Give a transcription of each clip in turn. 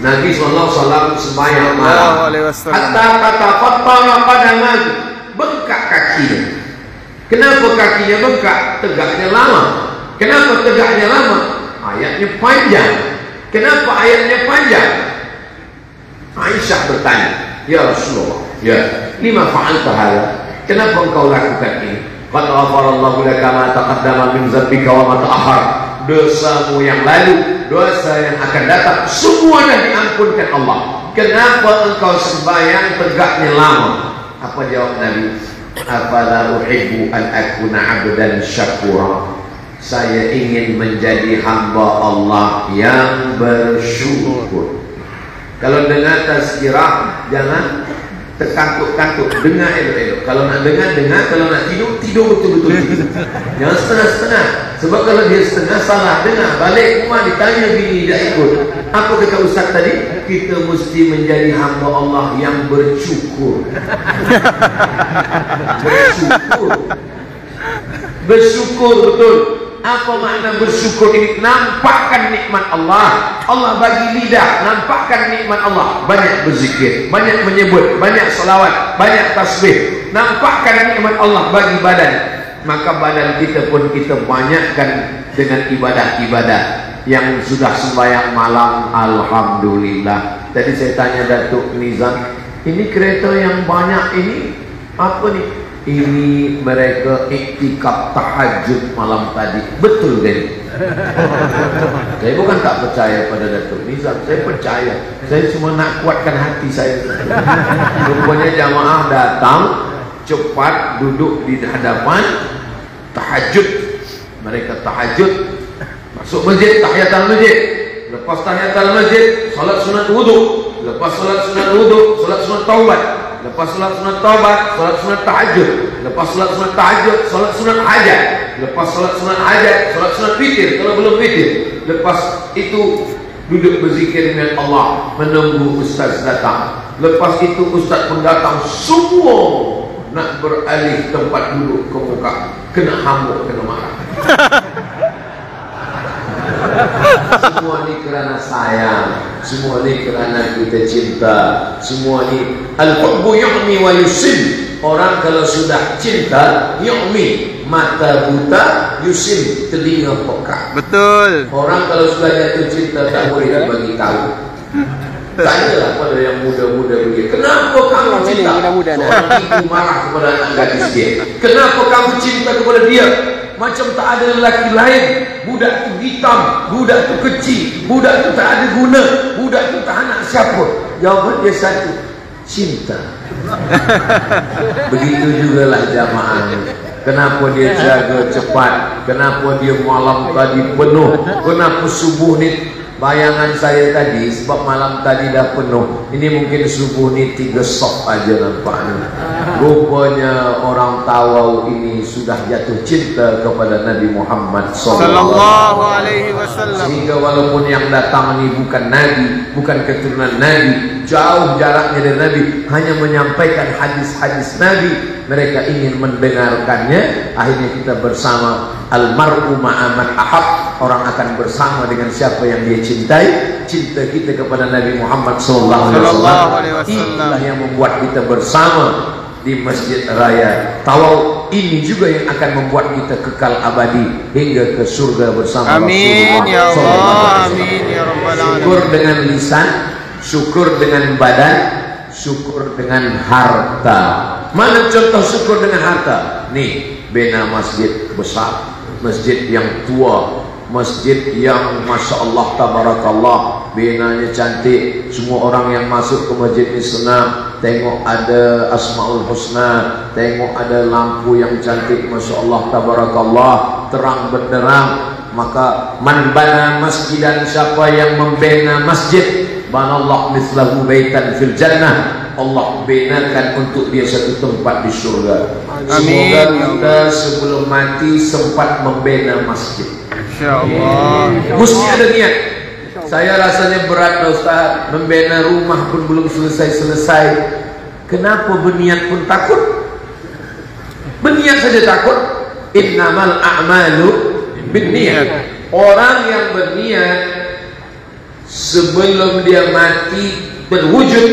Nabi SAW sembahyang malam. Hatta tatafattara qadamahu, bengkak kakinya. Kenapa kakinya bengkak? Tegaknya lama. Kenapa tegaknya lama? Ayatnya panjang. Kenapa ayatnya panjang? Aisyah bertanya, ya Rasulullah, ya, lima fa'alta hadza? Kenapa engkau lakukan ini? Qad ghafarallahu laka ma taqaddama min dzambika wa ma ta'akhkhar. Dosamu yang lalu, dosa yang akan datang, semuanya diampunkan Allah. Kenapa engkau sembahyang tegaknya lama? Apa jawab Nabi? Afala uhibbu an akuna 'abdan syakura. Saya ingin menjadi hamba Allah yang bersyukur. Kalau dengar tazkirah, jangan terkantuk-kantuk, dengar elok-elok. Kalau nak dengar, dengar. Kalau nak tidur, tidur betul-betul. Jangan setengah-setengah. Sebab kalau dia setengah, salah dengar. Balik rumah ditanya bini, tidak ikut. Apa kata Ustaz tadi? Kita mesti menjadi hamba Allah yang bersyukur. Bersyukur. Bersyukur betul. Apa makna bersyukur ini? Nampakkan nikmat Allah. Allah bagi lidah, nampakkan nikmat Allah. Banyak berzikir, banyak menyebut, banyak selawat, banyak tasbih. Nampakkan nikmat Allah bagi badan. Maka badan kita pun kita banyakkan dengan ibadah-ibadah. Yang sudah sembahyang malam, alhamdulillah. Tadi saya tanya Datuk Nizam, ini kereta yang banyak ini apa nih? Ini mereka iktikaf tahajud malam tadi. Betul kan? Saya bukan tak percaya pada Datuk Nizam, saya percaya. Saya cuma nak kuatkan hati saya. Rupanya jamaah datang cepat duduk di hadapan tahajud. Mereka tahajud, masuk masjid, tahiyatul masjid. Lepas tahiyatul masjid, salat sunat wudu. Lepas salat sunat wudu, salat sunat taubat. Lepas salat sunat taubat, salat sunat tahajud. Lepas salat sunat tahajud, salat sunat hajat. Lepas salat sunat hajat, salat sunat witir kalau belum witir. Lepas itu duduk berzikir dengan Allah, menunggu ustaz datang. Lepas itu ustaz pun datang, semua nak beralih tempat duduk ke muka, kena hamuk, kena marah. Semua ini kerana sayang, semua ini kerana kita cinta, semua ini al-hubbu yu'mi wa yusim. Orang kalau sudah cinta, yu'mi, mata buta, yusim, telinga peka. Betul. Orang kalau sudah jatuh cinta tak boleh dibagi tahu. Tanyalah pada yang muda-muda begini, kenapa kamu cinta? Orang ibu marah kepada anak gadis dia. Kenapa kamu cinta kepada dia? Macam tak ada lelaki lain. Budak tu hitam, budak tu kecil, budak tu tak ada guna, budak tu tak anak siapa. Jawapan dia satu, cinta. Begitu jugalah jamaah. Kenapa dia jaga cepat? Kenapa dia malam tadi penuh? Kenapa subuh ni? Bayangan saya tadi, sebab malam tadi dah penuh. Ini mungkin subuh ni 3 sok aja nampaknya. Rupanya orang Tawau ini sudah jatuh cinta kepada Nabi Muhammad sallallahu alaihi wasallam. Sehingga walaupun yang datang ini bukan Nabi, bukan keturunan Nabi, jauh jaraknya dari Nabi, hanya menyampaikan hadis-hadis Nabi, mereka ingin mendengarkannya. Akhirnya kita bersama, almar'u ma'aman ahab, orang akan bersama dengan siapa yang dia cintai. Cinta kita kepada Nabi Muhammad sallallahu alaihi wasallam itulah yang membuat kita bersama di Masjid Raya Tawau. Ini juga yang akan membuat kita kekal abadi hingga ke surga bersama amin ya Allah, amin ya rabbal alamin. Syukur dengan lisan, syukur dengan badan, syukur dengan harta. Mana contoh syukur dengan harta? Nih, bina masjid besar, masjid yang tua, masjid yang Masya Allah tabarakallah, binanya cantik. Semua orang yang masuk ke masjid ini senang. Tengok ada Asmaul Husna, tengok ada lampu yang cantik, Masya Allah tabarakallah, terang benderang. Maka man bana masjidan, siapa yang membina masjid, banallahu mislahu baitan fil jannah, Allah binakan untuk dia satu tempat di surga. Semoga kita sebelum mati sempat membina masjid. Insyaallah. Mesti ada niat. Saya rasanya berat Ustaz, membina rumah pun belum selesai-selesai. Kenapa berniat pun takut? Berniat saja takut. Innamal a'malu binniyat. Orang yang berniat sebelum dia mati terwujud,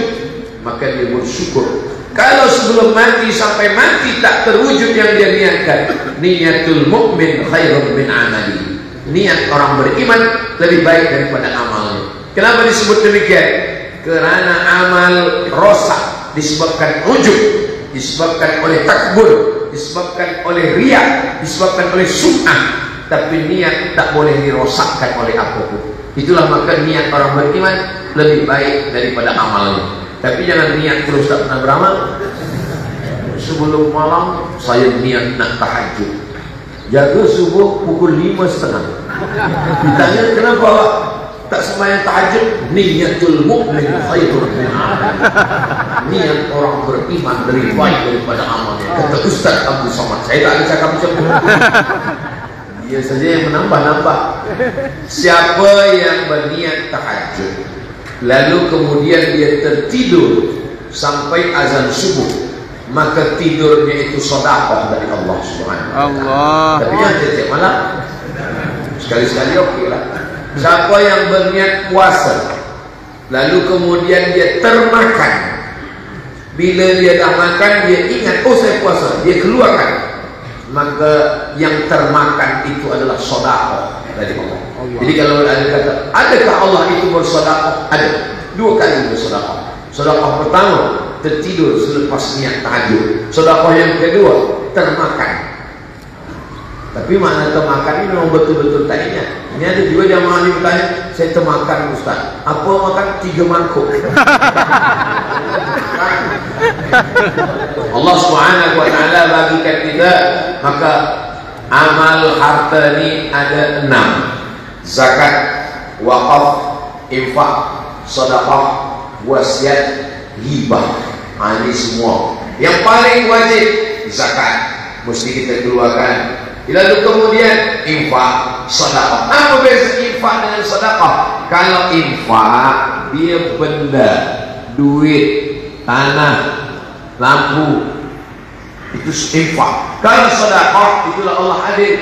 maka dia bersyukur. Kalau sebelum mati sampai mati tak terwujud yang dia niatkan, niatul mukmin khairun min amali. Niat orang beriman lebih baik daripada amalnya. Kenapa disebut demikian? Kerana amal rosak disebabkan ujub, disebabkan oleh takbur, disebabkan oleh riya, disebabkan oleh sum'ah. Tapi niat tak boleh dirosakkan oleh apapun. Itulah maka niat orang beriman lebih baik daripada amalnya. Tapi jangan niat terus tak pernah beramal. Sebelum malam saya niat nak tahajud, jaga subuh pukul 5:30. Ditanya kenapa awak tak sembahyang tahajud? Niatul mukmin khairun min amal. Niat orang beriman lebih baik daripada amalnya. Kata Ustaz Abdul Somad. Saya tak ada cakap macam tu. Dia saja yang menambah-nambah. Siapa yang berniat tahajud lalu kemudian dia tertidur sampai azan subuh, maka tidurnya itu sedekah dari Allah Subhanahu wa taala. Tapi jangan tiap malam. Sekali-sekali okey lah. Siapa yang berniat puasa lalu kemudian dia termakan, bila dia dah makan dia ingat, oh saya puasa, dia keluarkan, maka yang termakan itu adalah sedekah dari Allah. Jadi kalau ada kata, adakah Allah itu bersedekah? Ada. 2 kali bersedekah. Sedekah pertama tertidur selepas niat tahajud. Sedekah yang kedua termakan. Tapi makna termakan ini memang betul-betul tak ingat. Ini ada juga jamaah ni bertanya, saya termakan Ustaz. Apa makan? 3 mangkuk. Allah Subhanahu wa taala bagikan kita, maka amal harta ni ada 6. Zakat, wakaf, infak, sedekah, wasiat, hibah. Ini semua. Yang paling wajib zakat, mesti kita keluarkan. Lalu kemudian infak, sedekah. Apa beza infak dengan sedekah? Kalau infak dia benda, duit, tanah, lampu, itu infak. Kalau sedekah itulah Allah hadir.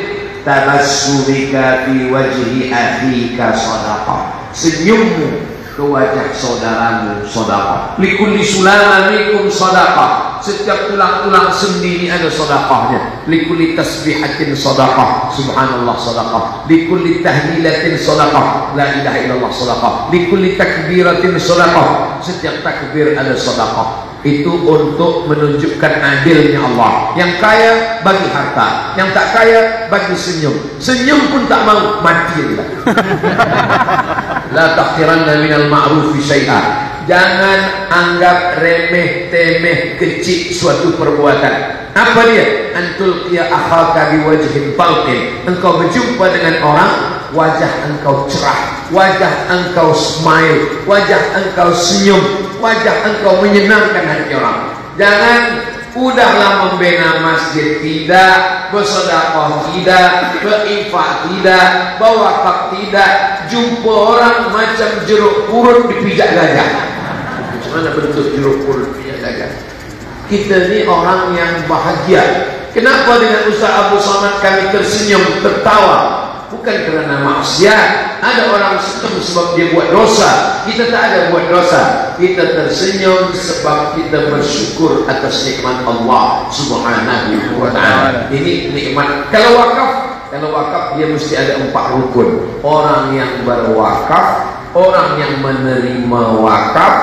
Tabassumika fi wajhi akhika sadaqah. Senyummu ke wajah saudaramu sedekah. Likulli sulamikum sadaqah. Setiap tulang-tulang sendi ini ada sedekahnya. Likulli tasbihatin sadaqah. Subhanallah sadaqah. Likulli tahlilatin sadaqah. La ilaha illallah sadaqah. Likulli takbiratin sadaqah. Setiap takbir ada sedekah. Itu untuk menunjukkan adilnya Allah. Yang kaya bagi harta, yang tak kaya bagi senyum. Senyum pun tak mau, mati dia. La tahqiranna minal ma'rufi syai'a. Jangan anggap remeh temeh kecil suatu perbuatan. Apa dia? Antul qiya akhaka biwajhin talqin. Engkau berjumpa dengan orang, wajah engkau cerah, wajah engkau smile, wajah engkau senyum, wajah engkau menyenangkan hati orang. Jangan udahlah membina masjid tidak, bersedekah tidak, berinfak tidak, berwakaf tidak, jumpa orang macam jeruk purut dipijak gajah. Mana bentuk jeruk purut dipijak gajah? Kita ni orang yang bahagia. Kenapa dengan Ustaz Abdul Somad kami tersenyum, tertawa? Bukan kerana maksiat. Ada orang senang sebab dia buat dosa. Kita tak ada buat dosa. Kita tersenyum sebab kita bersyukur atas nikmat Allah Subhanahu wa ta'ala. Ini nikmat. Kalau wakaf dia mesti ada 4 rukun. Orang yang berwakaf, orang yang menerima wakaf,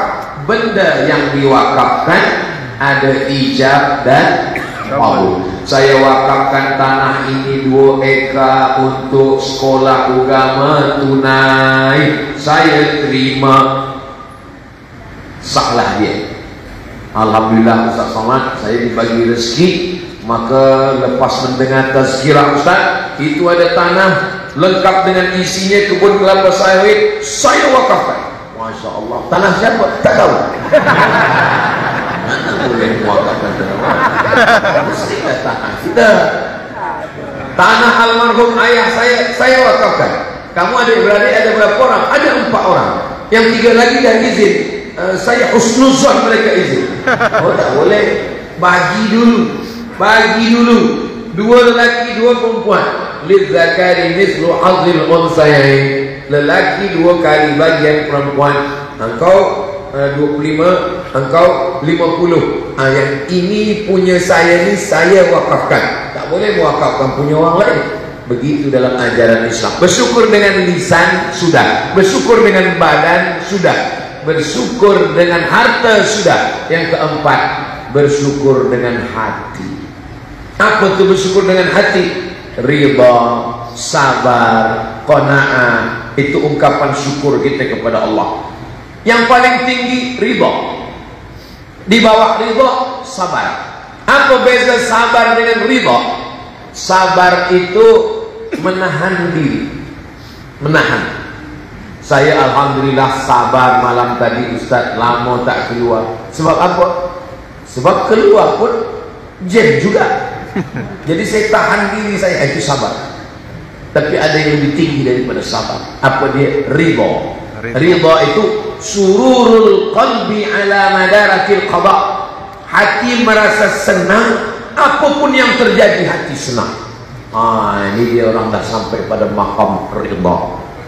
benda yang diwakafkan, ada ijab dan qabul. Saya wakafkan tanah ini 2 ekar untuk sekolah agama tunai. Saya terima. Sahlah dia. Alhamdulillah Ustaz Somad, saya dibagi rezeki. Maka lepas mendengar tazkirah Ustaz, itu ada tanah lengkap dengan isinya, kebun kelapa sawit, saya wakafkan. Masya Allah. Tanah siapa? Tak tahu. Mana boleh mewakafkan tanah? Mesti tanah kita. Tanah almarhum ayah saya wakafkan. Kamu adik-beradik ada berapa orang? Ada 4 orang. Yang 3 lagi dah izin. Saya husnuzon mereka izin. Oh tak boleh. Bagi dulu. 2 lelaki 2 perempuan. Lidzakari mithlu hadzil unsayain. lelaki 2 kali bagian perempuan. Engkau 25, engkau 50. Yang ini punya saya ni saya wakafkan. Tak boleh mewakafkan punya orang lain. Begitu dalam ajaran Islam. Bersyukur dengan lisan sudah, bersyukur dengan badan sudah, bersyukur dengan harta sudah. Yang keempat, bersyukur dengan hati. Apa itu bersyukur dengan hati? Ridha, sabar, qanaah. Itu ungkapan syukur kita kepada Allah. Yang paling tinggi ridha. Di bawah ridha sabar. Apa beza sabar dengan ridha? Sabar itu menahan diri, menahan. Saya alhamdulillah sabar malam tadi Ustaz, lama tak keluar. Sebab apa? Sebab keluar pun jam juga. Jadi saya tahan diri saya, itu sabar. Tapi ada yang lebih tinggi daripada sabar. Apa dia? Ridha. Ridha itu sururul qalbi ala madaratil qada. Hati merasa senang apapun yang terjadi, hati senang. Ini dia orang dah sampai pada makam ridha.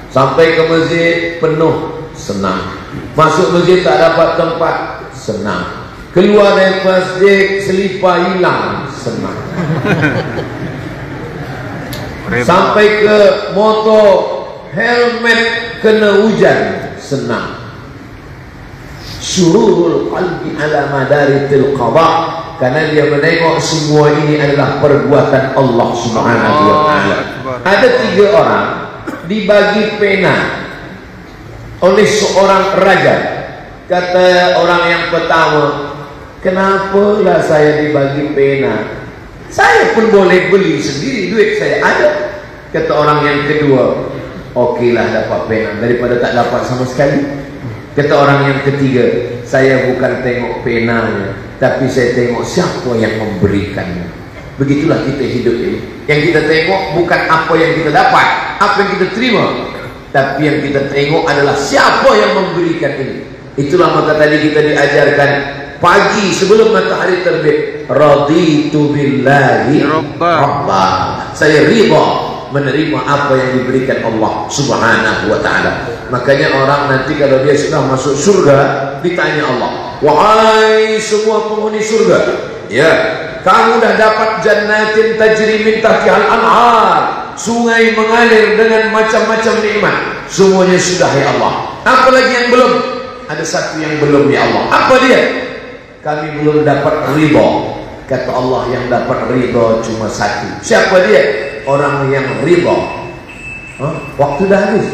Sampai ke masjid penuh, senang. Masuk masjid tak dapat tempat, senang. Keluar dari masjid selipar hilang, senang. Sampai ke motor helmet kena hujan, senang. Sururul qalbi ala madaritil qada, karena dia menengok semua ini adalah perbuatan Allah Subhanahu wa taala. Ada 3 orang dibagi pena oleh seorang raja. Kata orang yang pertama, kenapalah saya dibagi pena? Saya pun boleh beli sendiri, duit saya ada. Kata orang yang kedua, okeylah dapat pena daripada tak dapat sama sekali. Kata orang yang ketiga, saya bukan tengok penanya, tapi saya tengok siapa yang memberikannya. Begitulah kita hidup ini. Yang kita tengok bukan apa yang kita dapat, apa yang kita terima, tapi yang kita tengok adalah siapa yang memberikan ini. Itulah maka tadi kita diajarkan pagi sebelum matahari terbit, raditu billahi rabba. Saya ridha menerima apa yang diberikan Allah Subhanahu wa taala. Makanya orang nanti kalau dia sudah masuk surga, ditanya Allah, wahai semua penghuni surga, ya, kamu dah dapat jannatin tajri min tahtihal anhar, sungai mengalir dengan macam-macam nikmat. Semuanya sudah ya Allah. Apa lagi yang belum? Ada satu yang belum ya Allah. Apa dia? Kami belum dapat ridha. Kata Allah, yang dapat ridha cuma satu. Siapa dia? Orang yang ridha. Waktu dah habis.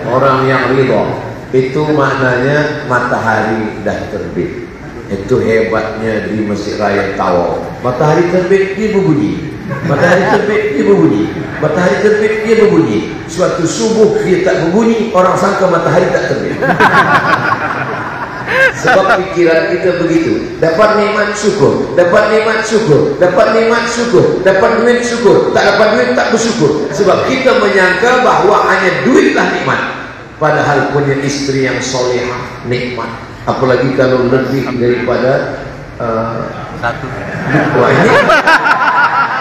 Orang yang ridha itu maknanya matahari dah terbit. Itu hebatnya di Masjid Raya Tawau. Matahari terbit dia berbunyi, matahari terbit dia berbunyi, matahari terbit dia berbunyi. Suatu subuh dia tak berbunyi, orang sangka matahari tak terbit. Sebab pikiran kita begitu. Dapat nikmat syukur, dapat nikmat syukur, dapat nikmat syukur, dapat duit syukur, tak dapat duit tak bersyukur. Sebab kita menyangka bahawa hanya duitlah nikmat, padahal punya istri yang solehah nikmat. Apalagi kalau lebih daripada satu. Wah, ini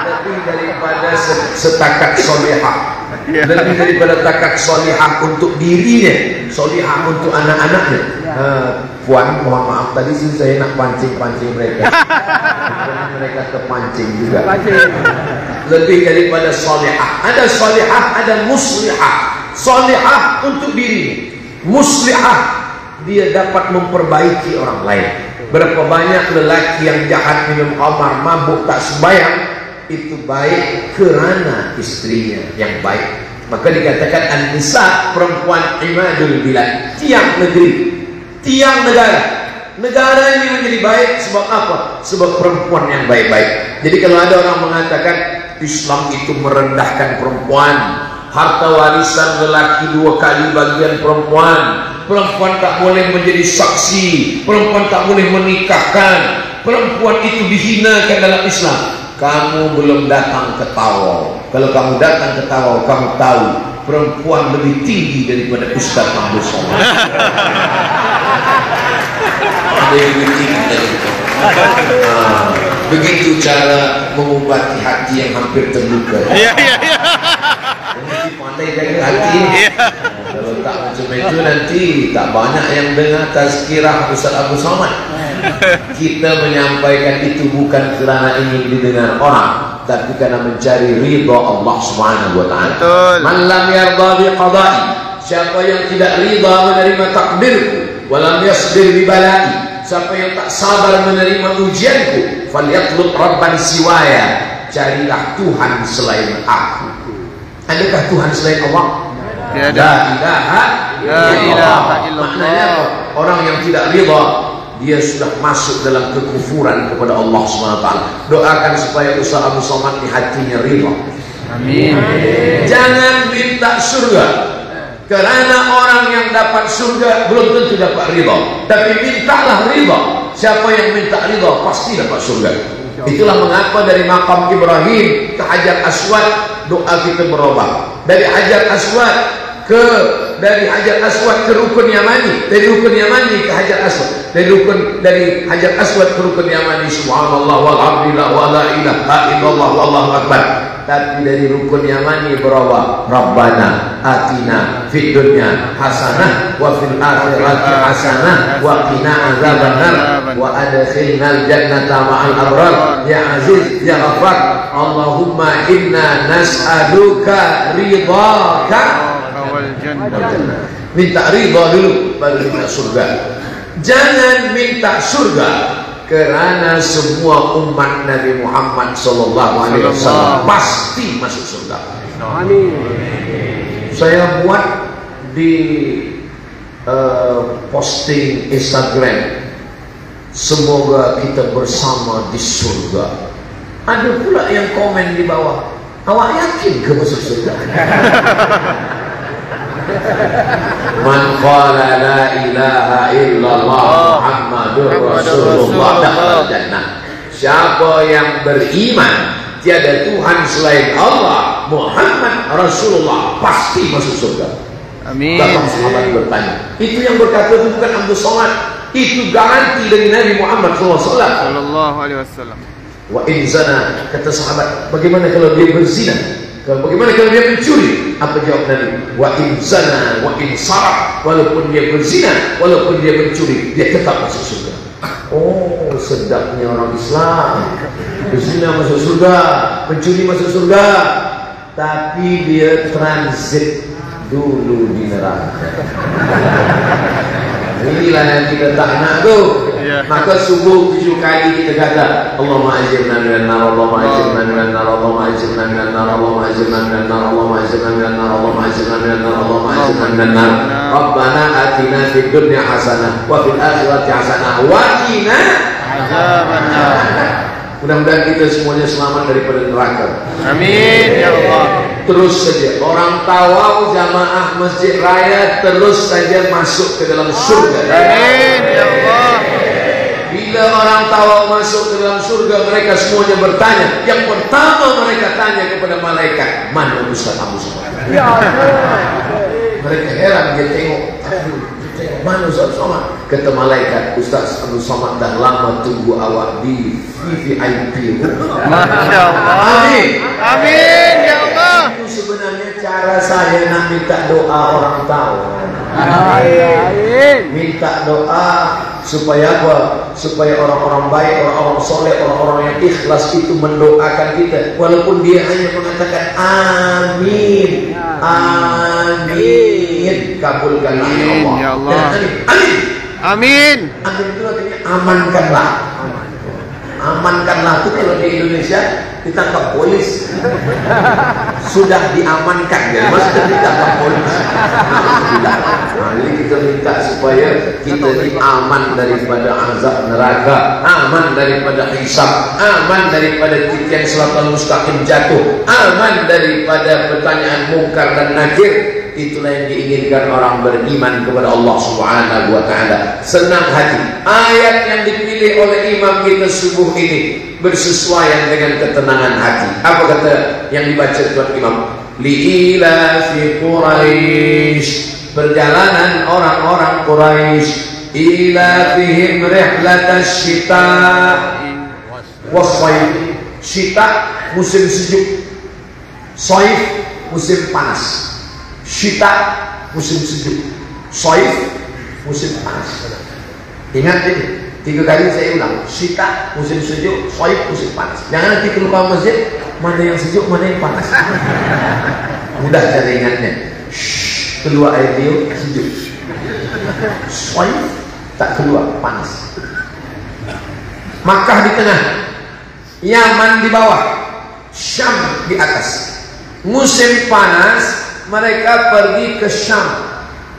lebih daripada setakat solehah, lebih daripada takat solehah untuk dirinya, solehah untuk anak-anaknya. Puan, mohon maaf tadi sih saya nak pancing-pancing mereka. Mereka terpancing juga. Lebih daripada solehah. Ada solehah, ada muslihah. Solehah untuk diri, muslihah dia dapat memperbaiki orang lain. Berapa banyak lelaki yang jahat, minum khamar, mabuk, tak sembahyang, itu baik kerana istrinya yang baik. Maka dikatakan an-nisa, perempuan imadul bilad, tiang negeri, tiang negara. Negara ini menjadi baik sebab apa? Sebab perempuan yang baik-baik. Jadi kalau ada orang mengatakan Islam itu merendahkan perempuan, harta warisan lelaki 2 kali bagian perempuan, perempuan tak boleh menjadi saksi, perempuan tak boleh menikahkan, perempuan itu dihinakan dalam Islam, kamu belum datang ke Tawau. Kalau kamu datang ke Tawau, kamu tahu perempuan lebih tinggi daripada Ustaz Mahmud Saleh. Ada yang lebih tinggi dari itu. Begitu cara mengobati hati yang hampir terluka. mata jaga hati. Kalau tak macam itu nanti tak banyak yang dengar tazkirah Ustaz Abu Somad. Kita menyampaikan itu bukan kerana ingin didengar orang, tapi karena mencari ridha Allah Subhanahu wa taala. Man lam yarda bi qada'i, siapa yang tidak ridha menerima takdirku, wa lam yasbir bi bala'i, siapa yang tak sabar menerima ujianku, falyatlub rabban siwaya, carilah Tuhan selain aku. Adakah Tuhan selain Allah? Tiada. La ilaha illallah. Maknanya orang yang tidak ridha, dia sudah masuk dalam kekufuran kepada Allah SWT. Doakan supaya Ustaz Abu Somad di hatinya ridha. Amin. Jangan minta surga, kerana orang yang dapat surga belum tentu dapat ridha. Tapi mintalah ridha. Siapa yang minta ridha pasti dapat surga. Itulah mengapa dari makam Ibrahim ke Hajar Aswad doa kita berubah. Dari Hajar Aswad ke Rukun Yamani, dari Rukun Yamani ke Hajar Aswad, dari Hajar Aswad ke Rukun Yamani, subhanallah walhamdulillah wa la ilaha illallah wallahu akbar. Tapi dari Rukun Yamani berubah, Rabbana atina fid dunya hasanah wa fil akhirati hasanah wa qina azabannar wa adkhilnal jannata ma'al abrar ya aziz ya ghafar. Allahumma inna nas'aluka ridhaka wal jannah. Minta ridha dulu baru minta surga. Jangan minta surga kerana semua umat Nabi Muhammad SAW pasti masuk surga. Amin. Saya buat di posting Instagram, semoga kita bersama di surga. Ada pula yang komen di bawah, awak yakin ke masuk surga? Man qala la ilaha illallah Muhammadur Rasulullah dakhala jannah. Siapa yang beriman tiada Tuhan selain Allah, Muhammad Rasulullah, pasti masuk surga. Amin. Datang sahabat bertanya, itu yang berkata itu bukan Abdul Somad, itu garansi dari Nabi Muhammad sallallahu alaihi wasallam. Wa in zana, kata sahabat, bagaimana kalau dia berzina? Bagaimana kalau dia mencuri? Apa jawab Nabi? Wa in zana wa in saraq, walaupun dia berzina, walaupun dia mencuri, dia tetap masuk surga. Oh, sedapnya orang Islam. Berzina masuk surga, mencuri masuk surga, tapi dia transit dulu di neraka. Inilah yang kita tak nak tu. Maka subuh 7 kali kita kata Allahumma ajirna minan nar, Allahumma ajirna minan nar, Allahumma ajirna minan nar, Allahumma ajirna minan nar, Allahumma ajirna minan nar, Allahumma ajirna minan nar, Allahumma ajirna minan nar. Rabbana atina fid dunya hasanah wa fil akhirati hasanah wa qina azabannar. Mudah-mudahan kita semuanya selamat daripada neraka. Amin ya Allah. Terus saja orang tawaf jamaah Masjid Raya terus saja masuk ke dalam surga. Amin ya Allah. Bila orang tawaf masuk ke dalam surga, mereka semuanya bertanya. Yang pertama mereka tanya kepada malaikat, mana Ustaz Abu Somad? Ya Allah. Mereka heran, dia tengok, mana Ustaz Somad? Kata malaikat, Ustaz Abu Somad dah lama tunggu awak di VVIP. Masya Allah. Amin. Amin ya Allah. Itu sebenarnya cara saya nak minta doa orang tahu. Amin. Minta doa supaya apa? Supaya orang-orang baik, orang-orang soleh, orang-orang yang ikhlas itu mendoakan kita, walaupun dia hanya mengatakan amin, amin. Kabulkanlah ya Allah. Amin. Amin. Amin itu artinya amankanlah. Amankanlah itu kalau di Indonesia ditangkap polis. Sudah diamankan ya, maksudnya ditangkap polis. Nah, ini kita minta supaya kita ini aman daripada azab neraka, aman daripada hisab, aman daripada titian siratal mustaqim jatuh, aman daripada pertanyaan mungkar dan nakir. Itulah yang diinginkan orang beriman kepada Allah Subhanahu wa taala. Senang hati. Ayat yang dipilih oleh imam kita subuh ini bersesuaian dengan ketenangan hati. Apa kata yang dibaca tuan imam? Liila fi Quraisy, perjalanan orang-orang Quraisy, ila fihim rihlatasy syita was-shayf. Syita musim sejuk, shaif musim panas. Syita musim sejuk, Soif musim panas. Ingat ini 3 kali saya ulang. Syita musim sejuk, Soif musim panas. Jangan nanti keluar masjid mana yang sejuk mana yang panas. Mudah cara ingatnya. Keluar air liur sejuk, Soif tak keluar panas. Makkah di tengah, Yaman di bawah, Syam di atas. Musim panas mereka pergi ke Syam,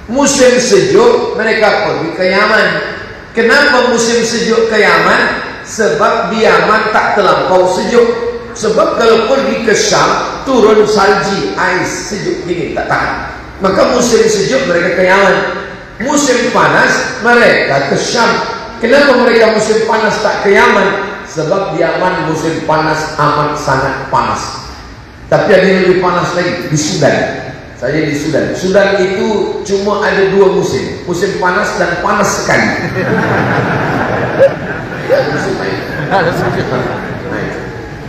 musim sejuk mereka pergi ke Yaman. Kenapa musim sejuk ke Yaman? Sebab di Yaman tak terlampau sejuk. Sebab kalau pergi ke Syam turun salji, ais, sejuk, dingin, tak tahan. Maka musim sejuk mereka ke Yaman, musim panas mereka ke Syam. Kenapa mereka musim panas tak ke Yaman? Sebab di Yaman musim panas amat sangat panas. Tapi ada yang lebih panas lagi di Sudan. Saya di Sudan. Sudan itu cuma ada 2 musim, musim panas dan panas sekali. Musim lain.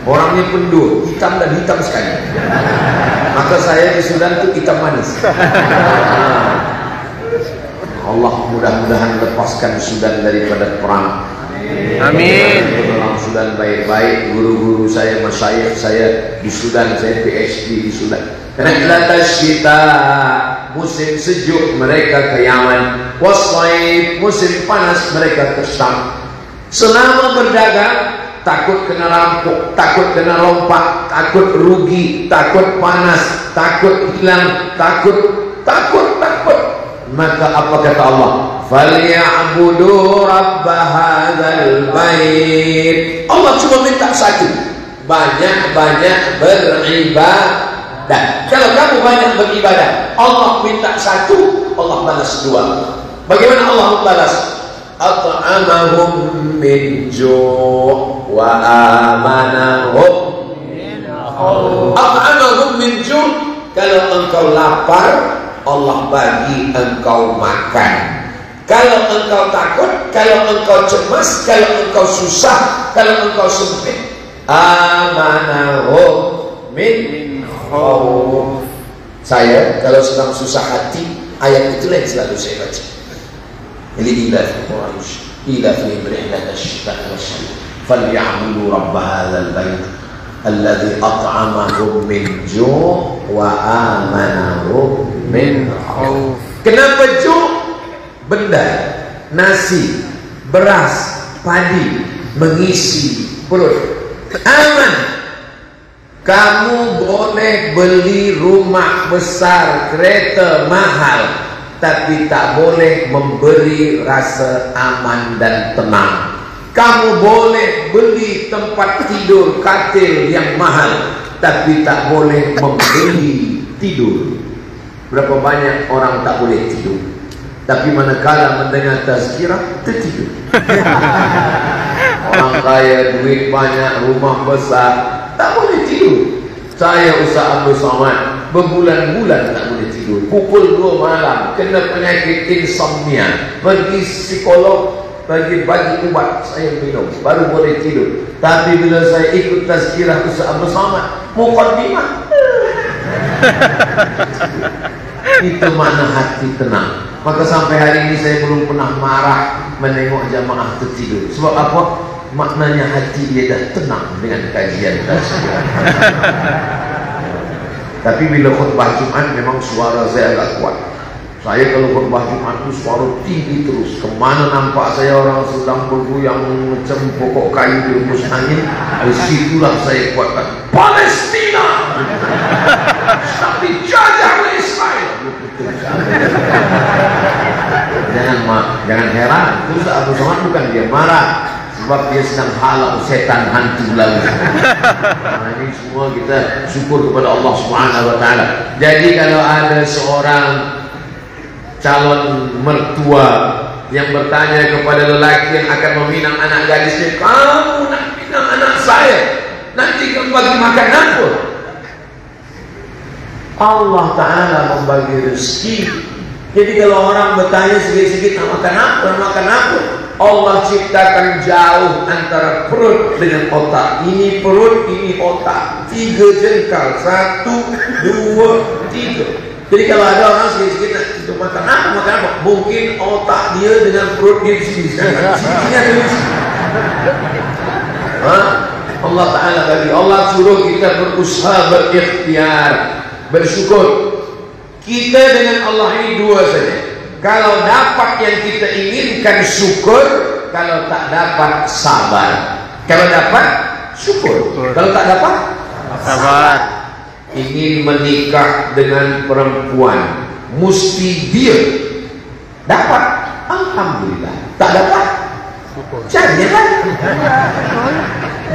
Orangnya pun 2, hitam dan hitam sekali. Maka saya di Sudan itu hitam manis. Allah mudah-mudahan lepaskan Sudan daripada perang. Amin. Dalam Sudan baik-baik. Guru-guru saya, masyayikh saya di Sudan, saya PhD di Sudan. Rihlatas syita, musim sejuk mereka ke Yaman. Wassaif, musim panas mereka ke Syam. Selama berdagang takut kena rampok, takut kena rompak, takut rugi, takut panas, takut hilang, takut. Maka apa kata Allah? Falyabudu rabb hadzal bait. Allah cuma minta satu, banyak-banyak beribadah. Kalau kamu banyak beribadah, Allah minta satu, Allah balas 2. Bagaimana Allah membalas? At'amahum min ju' wa amanahum min khauf. At'amahum min ju', kalau engkau lapar Allah bagi engkau makan. Kalau engkau takut, kalau engkau cemas, kalau engkau susah, kalau engkau sempit, amanahum min khauf. Saya kalau sedang susah hati, ayat itulah yang selalu saya baca. Ila Quraisy, ila fi rihlat asy-syita'i wasyita, falyabudu rabb hadzal bait alladzi at'amahum min ju' wa amanahum min khauf. Kenapa ju'? Benda, nasi, beras, padi, mengisi perut. Aman, kamu boleh beli rumah besar, kereta mahal, tapi tak boleh memberi rasa aman dan tenang. Kamu boleh beli tempat tidur, katil yang mahal, tapi tak boleh membeli tidur. Berapa banyak orang tak boleh tidur, tapi manakala mendengar tazkirah tertidur. Orang kaya, duit banyak, rumah besar, tak boleh tidur. Saya Ustaz Abdul Somad berbulan-bulan tak boleh tidur. Pukul 2 malam kena penyakit insomnia, pergi psikolog, bagi ubat, saya minum baru boleh tidur. Tapi bila saya ikut tazkirah Ustaz Abdul Somad, muqaddimah, itu mana hati tenang. Maka sampai hari ini saya belum pernah marah menengok jamaah tertidur. Sebab apa? Maknanya hati dia dah tenang dengan kajian tazkirah. Tapi bila khutbah Jumat memang suara saya agak kuat. Saya kalau khutbah Jumat itu suara tinggi terus. Kemana nampak saya orang sedang bergoyang macam pokok kayu di hembus angin, di situlah saya kuatkan Palestina tapi dijajah oleh Israel. Jangan heran, Ustaz Abdul Somad bukan dia marah, sebab dia sedang halau setan hantu lalu. Nah, ini semua kita syukur kepada Allah Subhanahu wa taala. Jadi kalau ada seorang calon mertua yang bertanya kepada lelaki yang akan meminang anak gadisnya, kamu nak minang anak saya, nanti kamu bagi makan apa? Allah Ta'ala membagi rezeki. Jadi kalau orang bertanya sedikit-sedikit nak makan apa, nak makan apa, Allah ciptakan jauh antara perut dengan otak. Ini perut, ini otak, 3 jengkal, 1, 2, 3. Jadi kalau ada orang sedikit-sedikit untuk makan apa? Mungkin otak dia dengan perut dia di sini. Sininya ada di sini. Allah Ta'ala bagi. Allah suruh kita berusaha, berikhtiar, bersyukur. Kita dengan Allah ini dua saja. Kalau dapat yang kita inginkan, syukur. Kalau tak dapat, sabar. Kalau dapat, syukur. Kalau tak dapat, sabar. Ingin menikah dengan perempuan, mesti dia dapat, alhamdulillah. Tak dapat, jangan.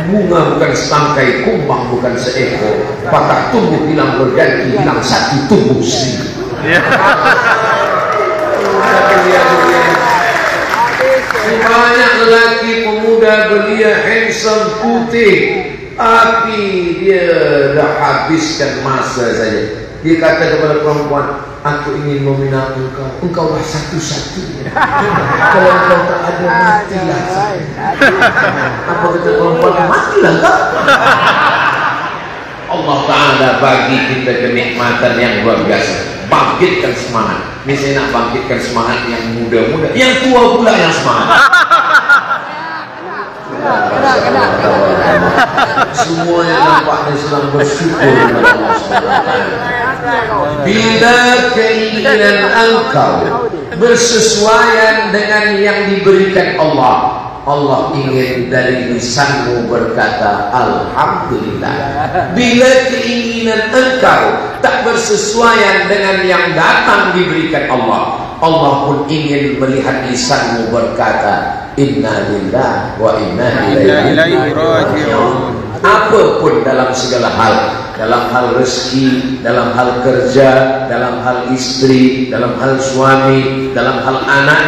Bunga bukan setangkai, kumbang bukan seekor. Patah tumbuh hilang berganti, hilang satu tumbuh seribu. Banyak lelaki pemuda belia handsome putih, tapi dia dah habiskan masa saja. Dia kata kepada perempuan, aku ingin meminang engkau. Engkaulah satu-satunya. Kalau engkau tak ada, matilah saya. Apa kata perempuan? Matilah kau. Allah Ta'ala bagi kita kenikmatan yang luar biasa. Bangkitkan semangat. Ini saya nak bangkitkan semangat yang muda-muda. Yang tua pula yang semangat. Semuanya nampaknya sedang bersyukur kepada Allah SWT. Bila keinginan engkau bersesuaian dengan yang diberikan Allah, Allah ingin dari lisanmu berkata alhamdulillah. Bila keinginan engkau tak bersesuaian dengan yang datang diberikan Allah, Allah pun ingin melihat lisanmu berkata inna lillahi wa inna ilaihi raji'un. Apapun dalam segala hal, dalam hal rezeki, dalam hal kerja, dalam hal istri, dalam hal suami, dalam hal anak,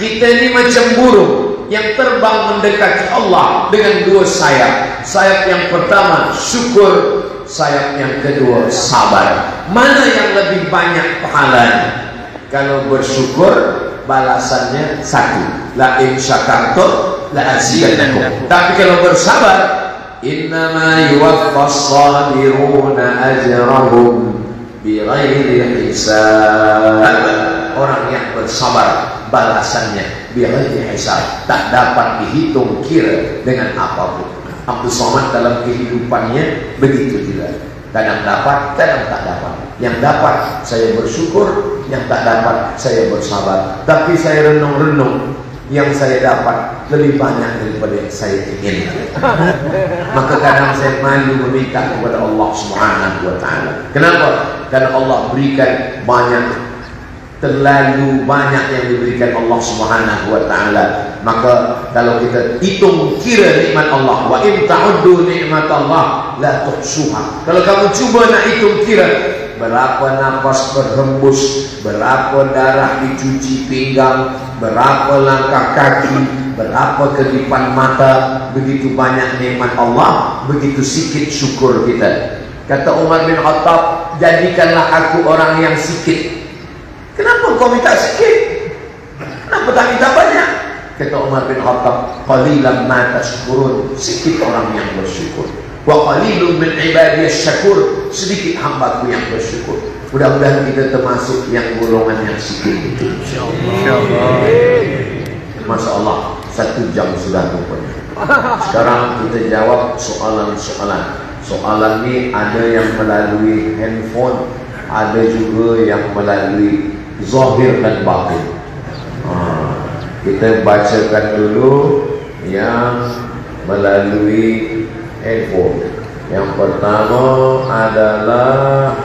kita ini macam burung yang terbang mendekati Allah dengan dua sayap. Sayap yang pertama syukur, sayap yang kedua sabar. Mana yang lebih banyak pahalanya? Kalau bersyukur, balasannya satu, la in syakartum la azidannakum. Tapi kalau bersabar, innama yuwaffas sabiruna ajrahum bighairi hisab. Orang yang bersabar balasannya bighairi hisab, tak dapat dihitung kira dengan apapun. Abdul Somad dalam kehidupannya begitu juga. Kadang dapat, kadang tak dapat. Yang dapat saya bersyukur, yang tak dapat saya bersabar. Tapi saya renung-renung, yang saya dapat lebih banyak daripada yang saya ingin. Maka kadang saya malu meminta kepada Allah Subhanahu wa Ta'ala. Kenapa? Karena Allah berikan banyak, terlalu banyak yang diberikan Allah Subhanahu wa Ta'ala. Maka kalau kita hitung kira nikmat Allah, wa in ta'uddu nikmatallah la tuhsuha. Kalau kamu cuba nak hitung kira berapa nafas berhembus, berapa darah dicuci pinggang, berapa langkah kaki, berapa kedipan mata, begitu banyak nikmat Allah, begitu sikit syukur kita. Kata Umar bin Khattab, jadikanlah aku orang yang sikit. Kenapa kau minta sikit? Kenapa tak minta banyak? Kata Umar bin Khattab, qalilan ma tashkurun, sedikit orang yang bersyukur. Wa qalilun min ibadiyas syakur, sedikit hambaku yang bersyukur. Mudah-mudahan kita termasuk yang golongan yang sikit itu. Insyaallah. Masya Allah, 1 jam sudah rupanya. Sekarang kita jawab soalan-soalan. Soalan ini ada yang melalui handphone, ada juga yang melalui zahir dan batin. Kita bacakan dulu yang melalui handphone. Yang pertama adalah,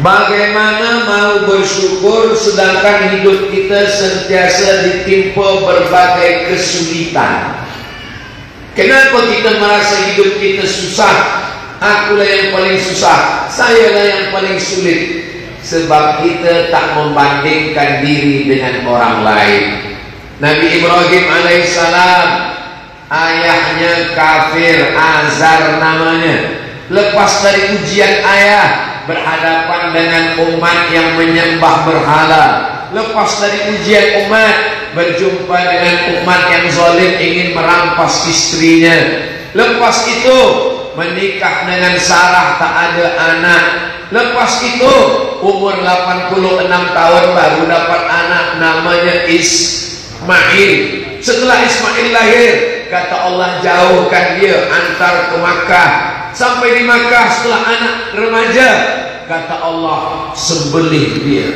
bagaimana mau bersyukur sedangkan hidup kita sentiasa ditimpa berbagai kesulitan? Kenapa kita merasa hidup kita susah? Akulah yang paling susah, sayalah yang paling sulit. Sebab kita tak membandingkan diri dengan orang lain. Nabi Ibrahim alaihissalam, ayahnya kafir, Azar namanya. Lepas dari ujian ayah, berhadapan dengan umat yang menyembah berhala. Lepas dari ujian umat, berjumpa dengan umat yang zalim ingin merampas istrinya. Lepas itu menikah dengan Sarah, tak ada anak. Lepas itu umur 86 tahun baru dapat anak namanya Ismail. Setelah Ismail lahir, kata Allah jauhkan dia, antar ke Makkah. Sampai di Makkah setelah anak remaja, kata Allah sembelih dia.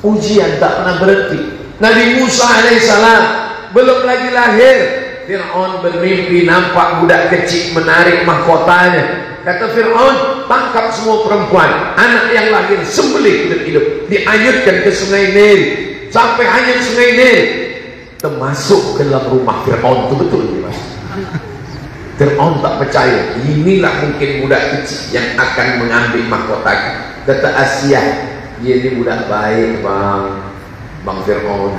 Ujian tak pernah berhenti. Nabi Musa alaihissalam belum lagi lahir, Fir'aun bermimpi nampak budak kecil menarik mahkotanya. Kata Fir'aun, tangkap semua perempuan, anak yang lahir sembelih hidup-hidup, dianyutkan ke sungai Nil. Sampai hanyut sungai Nil, termasuk ke dalam rumah Fir'aun. Itu betul ya, Mas? Fir'aun tak percaya, inilah mungkin budak kecil yang akan mengambil mahkota. Kata Asia, dia ni budak baik Bang Fir'aun.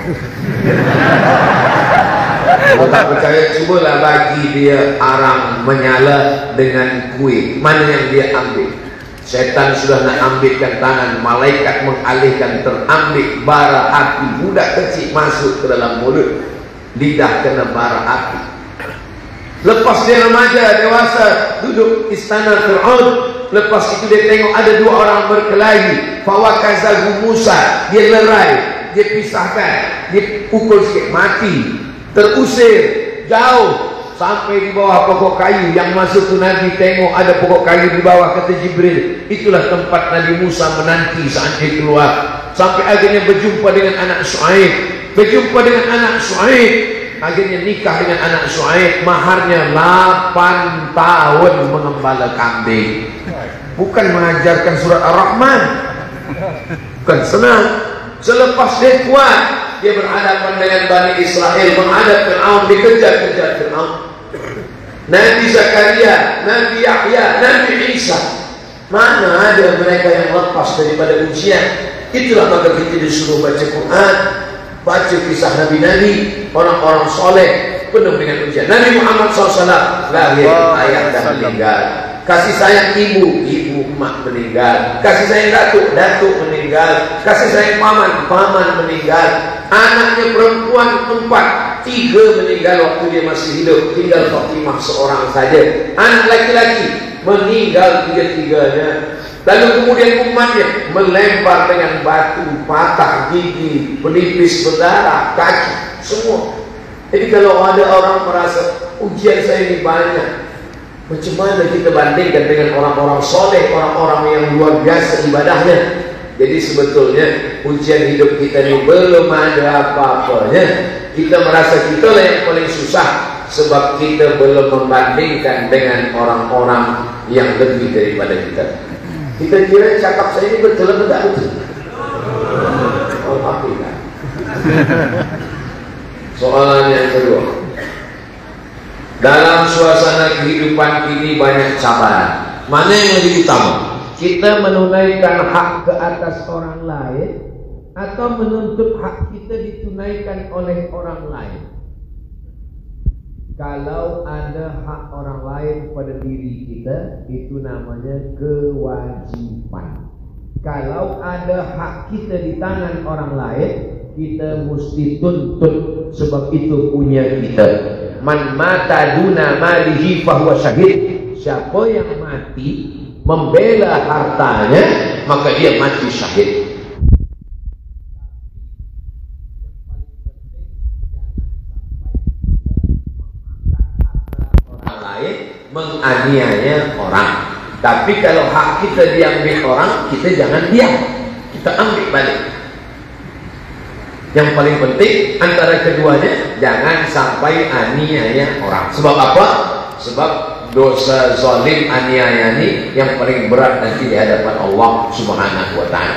Kalau tak percaya, cubalah bagi dia arang menyala dengan kuih. Mana yang dia ambil? Setan sudah nak ambilkan tangan, malaikat mengalihkan, terambil bara api. Budak kecil masuk ke dalam mulut, lidah kena bara api. Lepas dia remaja, dewasa, duduk istana Fir'aun. Lepas itu dia tengok ada dua orang berkelahi. Fawakazahu Musa, dia lerai, dia pisahkan, dia pukul sikit, mati. Terusir jauh sampai di bawah pokok kayu. Yang masuk tu Nabi tengok ada pokok kayu di bawah, kata Jibril, itulah tempat Nabi Musa menanti saat dia keluar. Sampai akhirnya berjumpa dengan anak Shu'aib. Akhirnya nikah dengan anak Shu'aib. Maharnya 8 tahun mengembala kambing. Bukan mengajarkan surat Ar-Rahman, bukan senang. Selepas dia kuat, dia berhadapan dengan Bani Israel, menghadap Fir'aun, dikejar-kejar Fir'aun. Nabi Zakaria, Nabi Yahya, Nabi Isa, mana ada mereka yang lepas daripada ujian. Itulah maka kita disuruh baca Quran, baca kisah Nabi-Nabi, orang-orang soleh, penuh dengan ujian. Nabi Muhammad SAW lahir, ayah dah meninggal. Kasih sayang ibu, emak meninggal. Kasih sayang datuk meninggal. Kasih sayang paman meninggal. Anaknya perempuan 4, 3 meninggal waktu dia masih hidup. Tinggal Fatimah seorang saja. Anak laki-laki meninggal 3-3-nya. Lalu kemudian umatnya melempar dengan batu, patah gigi, pelipis berdarah, kaki, semua. Jadi kalau ada orang merasa ujian saya ini banyak, macam mana kita bandingkan dengan orang-orang soleh, orang-orang yang luar biasa ibadahnya. Jadi sebetulnya ujian hidup kita ini belum ada apa-apanya. Kita merasa kita lah yang paling susah, sebab kita belum membandingkan dengan orang-orang yang lebih daripada kita. Kita kira cakap saya ini betul atau tak betul? Oh, tapi kan. Soalan yang kedua, dalam suasana kehidupan ini banyak cabaran. Mana yang lebih utama? Kita menunaikan hak ke atas orang lain, atau menuntut hak kita ditunaikan oleh orang lain? Kalau ada hak orang lain pada diri kita, itu namanya kewajiban. Kalau ada hak kita di tangan orang lain, kita mesti tuntut, sebab itu punya kita. Man mata duna malihi fahuwa syahid. Siapa yang mati membela hartanya, maka dia mati syahid. Orang lain menganiaya orang. Tapi kalau hak kita diambil orang, kita jangan diam, kita ambil balik. Yang paling penting antara keduanya, jangan sampai aniaya orang. Sebab apa? Sebab dosa zalim aniaya ini yang paling berat nanti di hadapan Allah Subhanahu wa taala.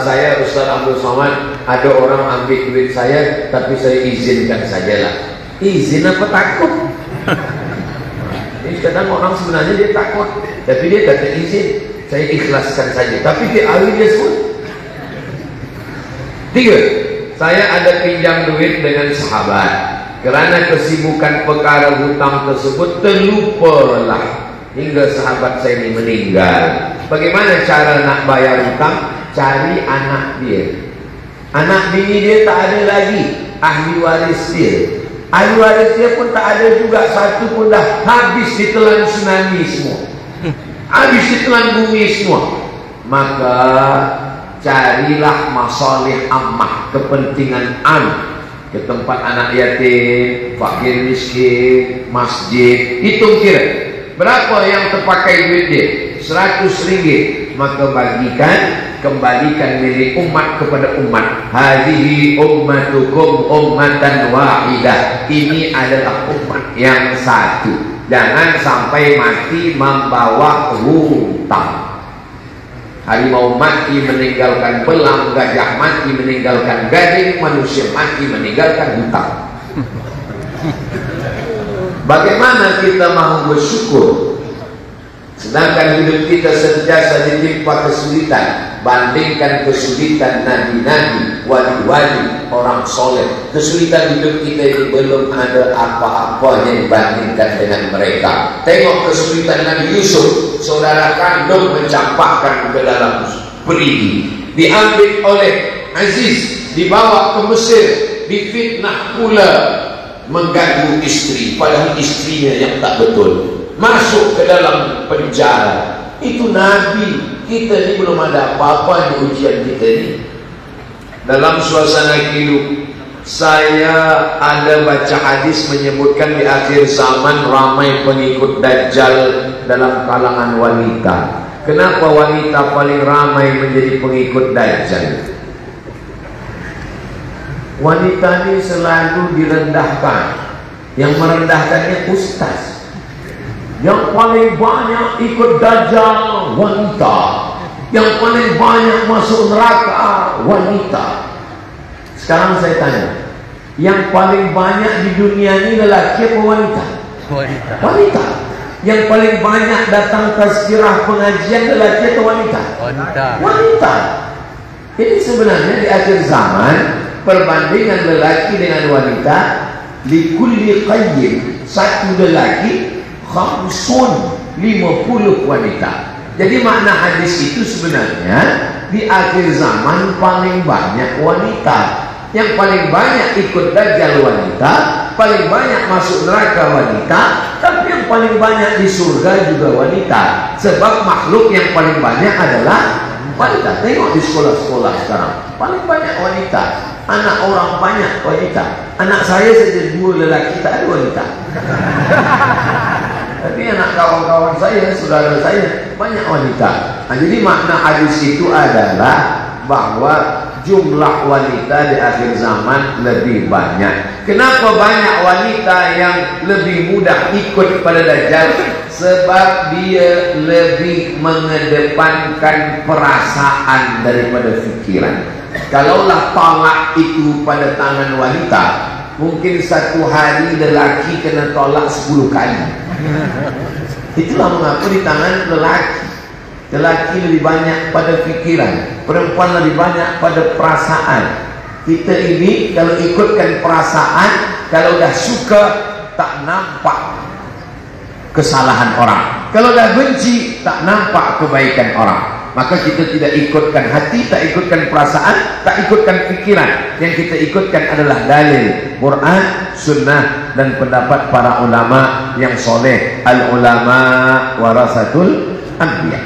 Saya Ustaz Abdul Somad, ada orang ambil duit saya, tapi saya izinkan sajalah. Izin apa takut? Jadi kadang orang sebenarnya dia takut, tapi dia kata izin, saya ikhlaskan saja. Tapi di akhir dia sebut. 3, saya ada pinjam duit dengan sahabat. Kerana kesibukan perkara hutang tersebut, terlupalah hingga sahabat saya ini meninggal. Bagaimana cara nak bayar hutang? Cari anak dia. Anak bini dia tak ada lagi, ahli waris dia. Ahli waris dia pun tak ada juga, satu pun dah habis ditelan tsunami semua, habis ditelan bumi semua. Maka carilah masalih ammah, kepentingan am, ke tempat anak yatim, fakir miskin, masjid. Hitung kira berapa yang terpakai duit dia, 100 ringgit, maka kembalikan milik umat kepada umat. Hadhihi ummatukum ummatan wahidah, ini adalah umat yang satu. Jangan sampai mati membawa hutang. Harimau mati meninggalkan belang, gajah mati meninggalkan gading, manusia mati meninggalkan hutang. Bagaimana kita mau bersyukur sedangkan hidup kita sentiasa ditimpa kesulitan? Bandingkan kesulitan nabi-nabi, wali-wali, orang soleh. Kesulitan hidup kita ini belum ada apa-apanya dibandingkan dengan mereka. Tengok kesulitan Nabi Yusuf, saudara kandung mencampakkan ke dalam perigi, diambil oleh Aziz, dibawa ke Mesir, difitnah pula, mengganggu istri, padahal istrinya yang tak betul, masuk ke dalam penjara. Itu Nabi. Kita ni belum ada apa-apa di ujian kita ni. Dalam suasana hidup, saya ada baca hadis menyebutkan di akhir zaman ramai pengikut Dajjal dalam kalangan wanita. Kenapa wanita paling ramai menjadi pengikut Dajjal? Wanita ini selalu direndahkan. Yang merendahkannya ustaz. Yang paling banyak ikut Dajjal wanita, yang paling banyak masuk neraka wanita. Sekarang saya tanya, yang paling banyak di dunia ini lelaki apa wanita? Wanita. Wanita. Yang paling banyak datang tazkirah pengajian lelaki atau wanita? Wanita. Wanita. Jadi sebenarnya di akhir zaman perbandingan lelaki dengan wanita, likulli qayyim, satu lelaki khamsun, 50 wanita. Jadi makna hadis itu sebenarnya di akhir zaman paling banyak wanita. Yang paling banyak ikut Dajjal wanita, paling banyak masuk neraka wanita, tapi yang paling banyak di surga juga wanita. Sebab makhluk yang paling banyak adalah wanita. Tengok di sekolah-sekolah sekarang, paling banyak wanita. Anak orang banyak wanita. Anak saya saja 2 lelaki, tak ada wanita. Tapi anak kawan-kawan saya, saudara saya, banyak wanita. Nah, jadi makna hadis itu adalah bahwa jumlah wanita di akhir zaman lebih banyak. Kenapa banyak wanita yang lebih mudah ikut pada Dajjal? Sebab dia lebih mengedepankan perasaan daripada fikiran. Kalaulah talak itu pada tangan wanita, mungkin satu hari lelaki kena tolak 10 kali. Itulah mengapa di tangan lelaki lebih banyak pada fikiran, perempuan lebih banyak pada perasaan. Kita ini kalau ikutkan perasaan, kalau dah suka tak nampak kesalahan orang, kalau dah benci tak nampak kebaikan orang. Maka kita tidak ikutkan hati, tak ikutkan perasaan, tak ikutkan pikiran. Yang kita ikutkan adalah dalil Quran, sunnah, dan pendapat para ulama yang soleh. Al-ulama warasatul anbiya.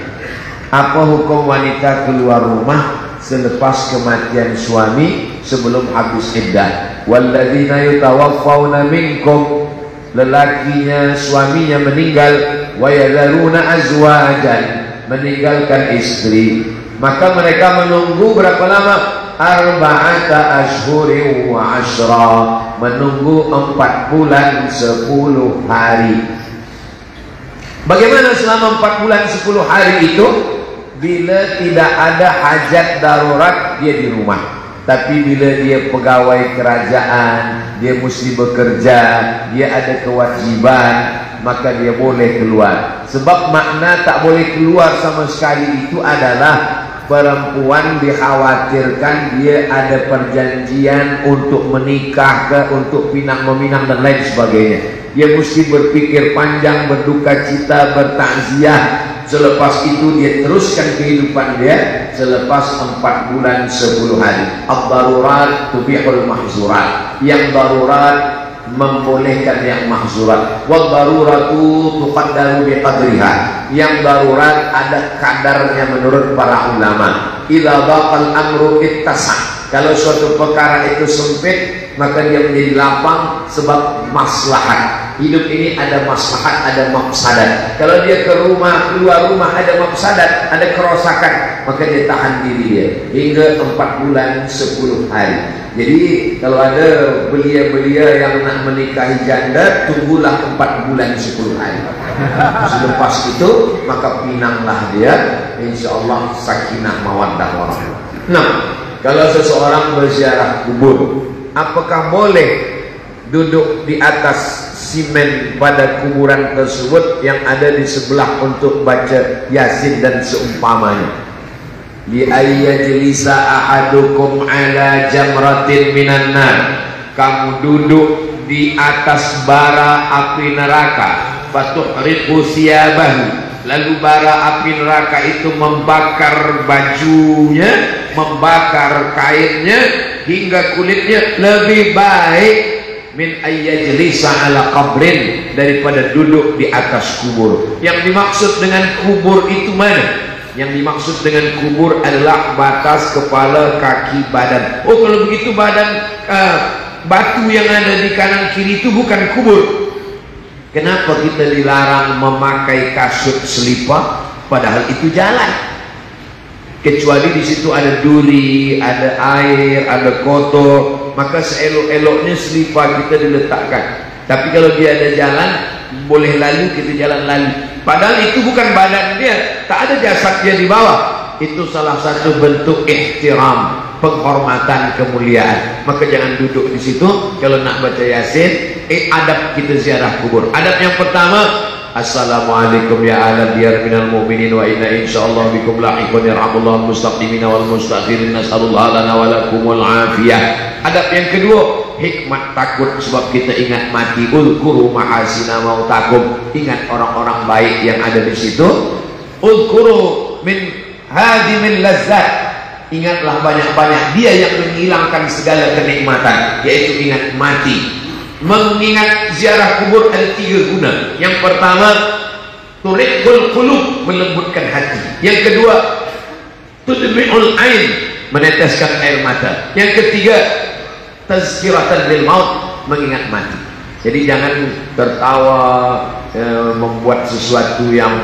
Apa hukum wanita keluar rumah selepas kematian suami sebelum habis iddah? Walladzina yutawaffawna minkum, lelakinya suaminya meninggal, wa yadharuna azwajan, meninggalkan istri, maka mereka menunggu berapa lama? 4 ashhurin wa 10, menunggu 4 bulan 10 hari. Bagaimana selama 4 bulan 10 hari itu? Bila tidak ada hajat darurat, dia di rumah. Tapi bila dia pegawai kerajaan, dia mesti bekerja, dia ada kewajiban, maka dia boleh keluar. Sebab makna tak boleh keluar sama sekali itu adalah perempuan dikhawatirkan dia ada perjanjian untuk menikah ke, untuk pinang meminang dan lain sebagainya. Dia mesti berpikir panjang, berduka cita, bertakziah. Selepas itu dia teruskan kehidupan dia selepas 4 bulan 10 hari. Ad-darurat tubihul mahzurat. Yang darurat membolehkan yang mahzurat. Wal daruratu tuqaddaru biqadriha. Yang darurat ada kadarnya menurut para ulama. Idza daqal amru ittasa. Kalau suatu perkara itu sempit, maka dia menjadi lapang sebab maslahat. Hidup ini ada maslahat, ada mafsadat. Kalau dia keluar rumah ada mafsadat, ada kerosakan, maka dia tahan diri dia hingga 4 bulan 10 hari. Jadi kalau ada belia-belia yang nak menikahi janda, tunggulah 4 bulan 10 hari. Selepas itu maka pinanglah dia, insyaallah sakinah mawaddah warahmah. Nah, kalau seseorang berziarah kubur, apakah boleh duduk di atas simen pada kuburan tersebut yang ada di sebelah untuk baca Yasin dan seumpamanya? Li ayyajlisa ahadukum ala jamratin minan nar. Kamu duduk di atas bara api neraka, fatuhriqu siyabahu. Lalu bara api neraka itu membakar bajunya, membakar kainnya hingga kulitnya. Lebih baik min ayyajlisa ala qabrin, daripada duduk di atas kubur. Yang dimaksud dengan kubur itu mana? Yang dimaksud dengan kubur adalah batas kepala, kaki, badan. Oh, kalau begitu badan batu yang ada di kanan kiri itu bukan kubur. Kenapa kita dilarang memakai kasut selipar padahal itu jalan? Kecuali di situ ada duri, ada air, ada kotor, maka seelok-eloknya selipar kita diletakkan. Tapi kalau dia ada jalan, boleh lalu, kita jalan lalu. Padahal itu bukan badan dia, tak ada jasad dia di bawah. Itu salah satu bentuk ihtiram, penghormatan, kemuliaan. Maka jangan duduk di situ. Kalau nak baca Yasin, adab kita ziarah kubur. Adab yang pertama, assalamualaikum ya ala diyar minal mu'minin wa inna insyaallah bikum lahiqun yarhamullahu mustaqimina wal mustakhirin nas'alullah lana wa lakumul afiyah. Adab yang kedua, hikmat takut sebab kita ingat mati. Ulkuru mahasina mautakum, ingat orang-orang baik yang ada di situ. Ulkuru min hadimin lazzat, ingatlah banyak-banyak dia yang menghilangkan segala kenikmatan, yaitu ingat mati. Mengingat ziarah kubur ada 3 guna. Yang pertama, turiqul qulub, melembutkan hati. Yang kedua, tudmi'ul ain, meneteskan air mata. Yang ketiga, tazkiratan bil maut, mengingat mati. Jadi jangan tertawa, membuat sesuatu yang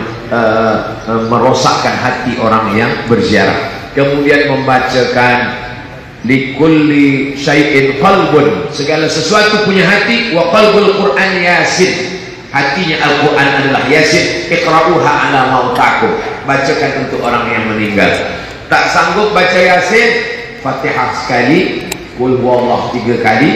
merosakkan hati orang yang berziarah. Kemudian membacakan likulli syai'in qalbun, segala sesuatu punya hati. Wa qalbul Qur'an Yasin, hatinya Al-Quran adalah Yasin. Iqra'uha ala mautakum, bacakan untuk orang yang meninggal. Tak sanggup baca Yasin, Fatihah sekali, Qul huwallahu 3 kali,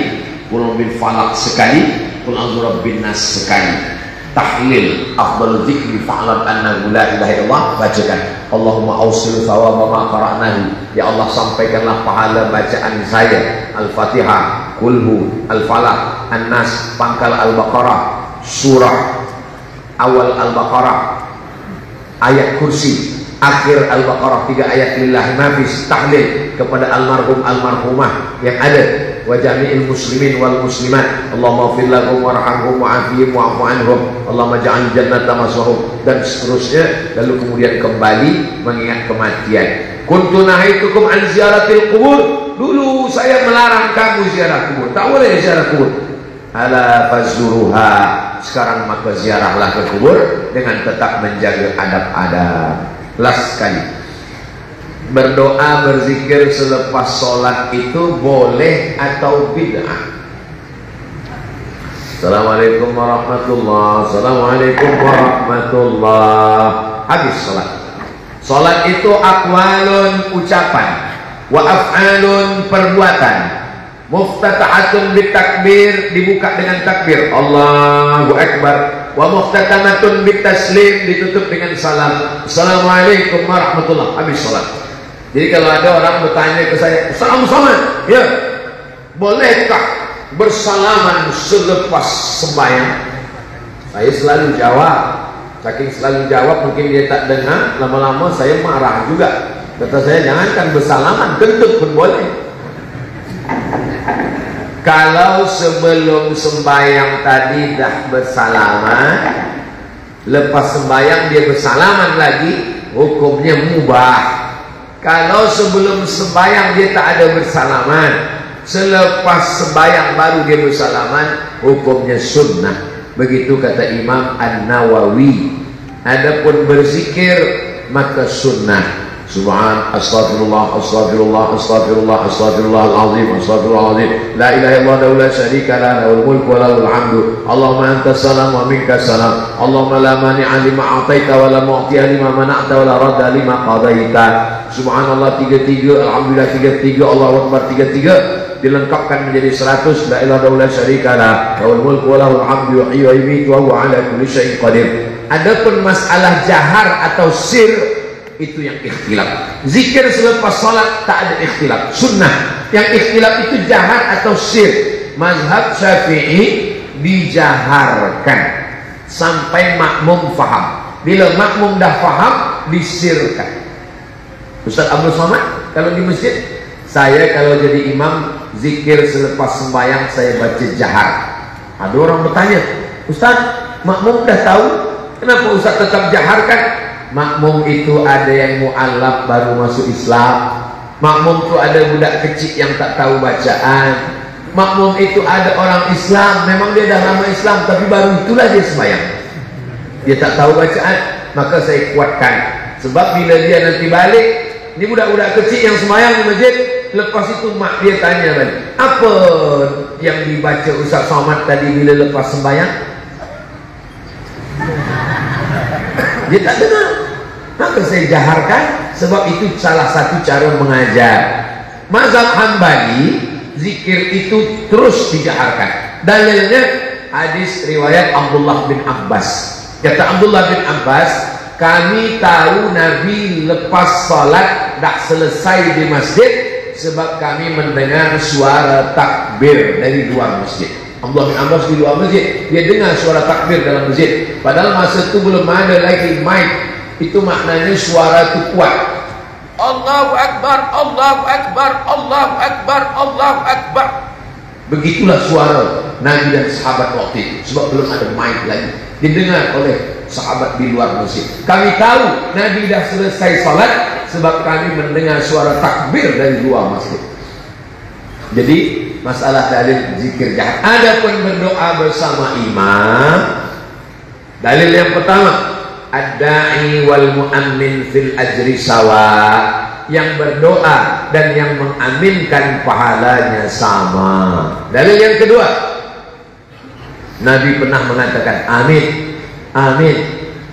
Qul bil falaq sekali, Qul a'udzu birabbin nas sekali. Tahlil afdal dzikri fa'lam annahu la ilaha illallah, bacakan. Allahumma awsil thawaba ma qara'nahu, ya Allah sampaikanlah pahala bacaan saya. Al-Fatihah, Qulhu, Al-Falaq, An-Nas, pangkal Al-Baqarah, surah awal Al-Baqarah, ayat kursi, akhir Al-Baqarah 3 ayat lillahi nafis. Tahlil kepada almarhum almarhumah yang ada, wa jami'il muslimin wal muslimat. Allahumma ighfir lahum warhamhum wa'afihim wa'fu anhum, Allahumma ja'al jannata maswahum, dan seterusnya. Lalu kemudian kembali mengingat kematian. Kuntu nahaitukum an ziyaratil qubur, dulu saya melarang kamu ziarah kubur, tak boleh ziarah kubur. Ala fazuruha, sekarang maka ziarahlah ke kubur dengan tetap menjaga adab-adab. Last sekali, berdoa berzikir selepas sholat itu boleh atau bid'ah? Assalamualaikum warahmatullah, assalamualaikum warahmatullah. Habis sholat. Sholat itu aqwalun, ucapan, wa af'alun, perbuatan. Muftatahatun bitakbir, dibuka dengan takbir Allahu Akbar. Wa muftatamatun bitaslim, ditutup dengan salam. Assalamualaikum warahmatullah. Habis sholat. Jadi kalau ada orang bertanya ke saya, Assalamualaikum, ya, bolehkah bersalaman selepas sembahyang? Saya selalu jawab. Saking selalu jawab, mungkin dia tak dengar. Lama-lama saya marah juga. Kata saya, jangankan bersalaman, kentut pun boleh. Kalau sebelum sembahyang tadi dah bersalaman, lepas sembahyang dia bersalaman lagi, hukumnya mubah. Kalau sebelum sembahyang dia tak ada bersalaman, selepas sembahyang baru dia bersalaman, hukumnya sunnah. Begitu kata Imam An-Nawawi. Adapun berzikir maka sunnah. Subhan, astaghfirullah, astaghfirullah, astaghfirullah, astaghfirullahalazim, astaghfirullahalazim. La ilaha illallah la syarika lah, lahul mulku wa lahul hamdu. Allahumma antas salam wa minkas salam. Allahumma la mani'a lima a'taita wa la mu'tiya lima mana'ta wa la radda lima qadaita. Subhanallah 33, alhamdulillah 33, Allahu akbar 33. Dilengkapkan menjadi 100. La ilaha illallah la syarika lah, lahul mulku wa lahul hamdu yuhyi wa yumiitu wa huwa ala kulli syai'in qadir. Adapun masalah jahar atau sir, itu yang ikhtilaf. Zikir selepas salat tak ada ikhtilaf, sunnah. Yang ikhtilaf itu jahar atau sir. Mazhab Syafi'i dijaharkan sampai makmum faham. Bila makmum dah faham, disirkan. Ustaz Abdul Somad, kalau di masjid, saya kalau jadi imam zikir selepas sembahyang saya baca jahar. Ada orang bertanya, Ustaz, makmum dah tahu, kenapa Ustaz tetap jaharkan? Makmum itu ada yang mu'alaf baru masuk Islam. Makmum itu ada budak kecil yang tak tahu bacaan. Makmum itu ada orang Islam, memang dia dah lama Islam, tapi baru itulah dia sembahyang. Dia tak tahu bacaan, maka saya kuatkan. Sebab bila dia nanti balik, ini budak-budak kecil yang sembahyang di masjid, lepas itu mak dia tanya balik, apa yang dibaca Ustaz Somad tadi bila lepas sembahyang? Dia tak dengar. Maka saya jaharkan, sebab itu salah satu cara mengajar. Mazhab Hambali, zikir itu terus dijaharkan. Dalilnya hadis riwayat Abdullah bin Abbas. Kata Abdullah bin Abbas, kami tahu Nabi lepas salat dah selesai di masjid sebab kami mendengar suara takbir dari luar masjid. Abdullah bin Abbas di luar masjid, dia dengar suara takbir dalam masjid. Padahal masa itu belum ada lagi mic. Itu maknanya suara itu kuat. Allahu Akbar, Allahu Akbar, Allahu Akbar, Allahu Akbar. Begitulah suara Nabi dan sahabat waktu itu. Sebab belum ada mic lagi, didengar oleh sahabat di luar masjid. Kami tahu Nabi dah selesai salat sebab kami mendengar suara takbir dari luar masjid. Jadi masalah dalil zikir jahat. Adapun berdoa bersama imam, dalil yang pertama, ad-da'i wal mu'ammin fil ajri sawa. Yang berdoa dan yang mengaminkan pahalanya sama. Dalil yang kedua, Nabi pernah mengatakan amin, amin,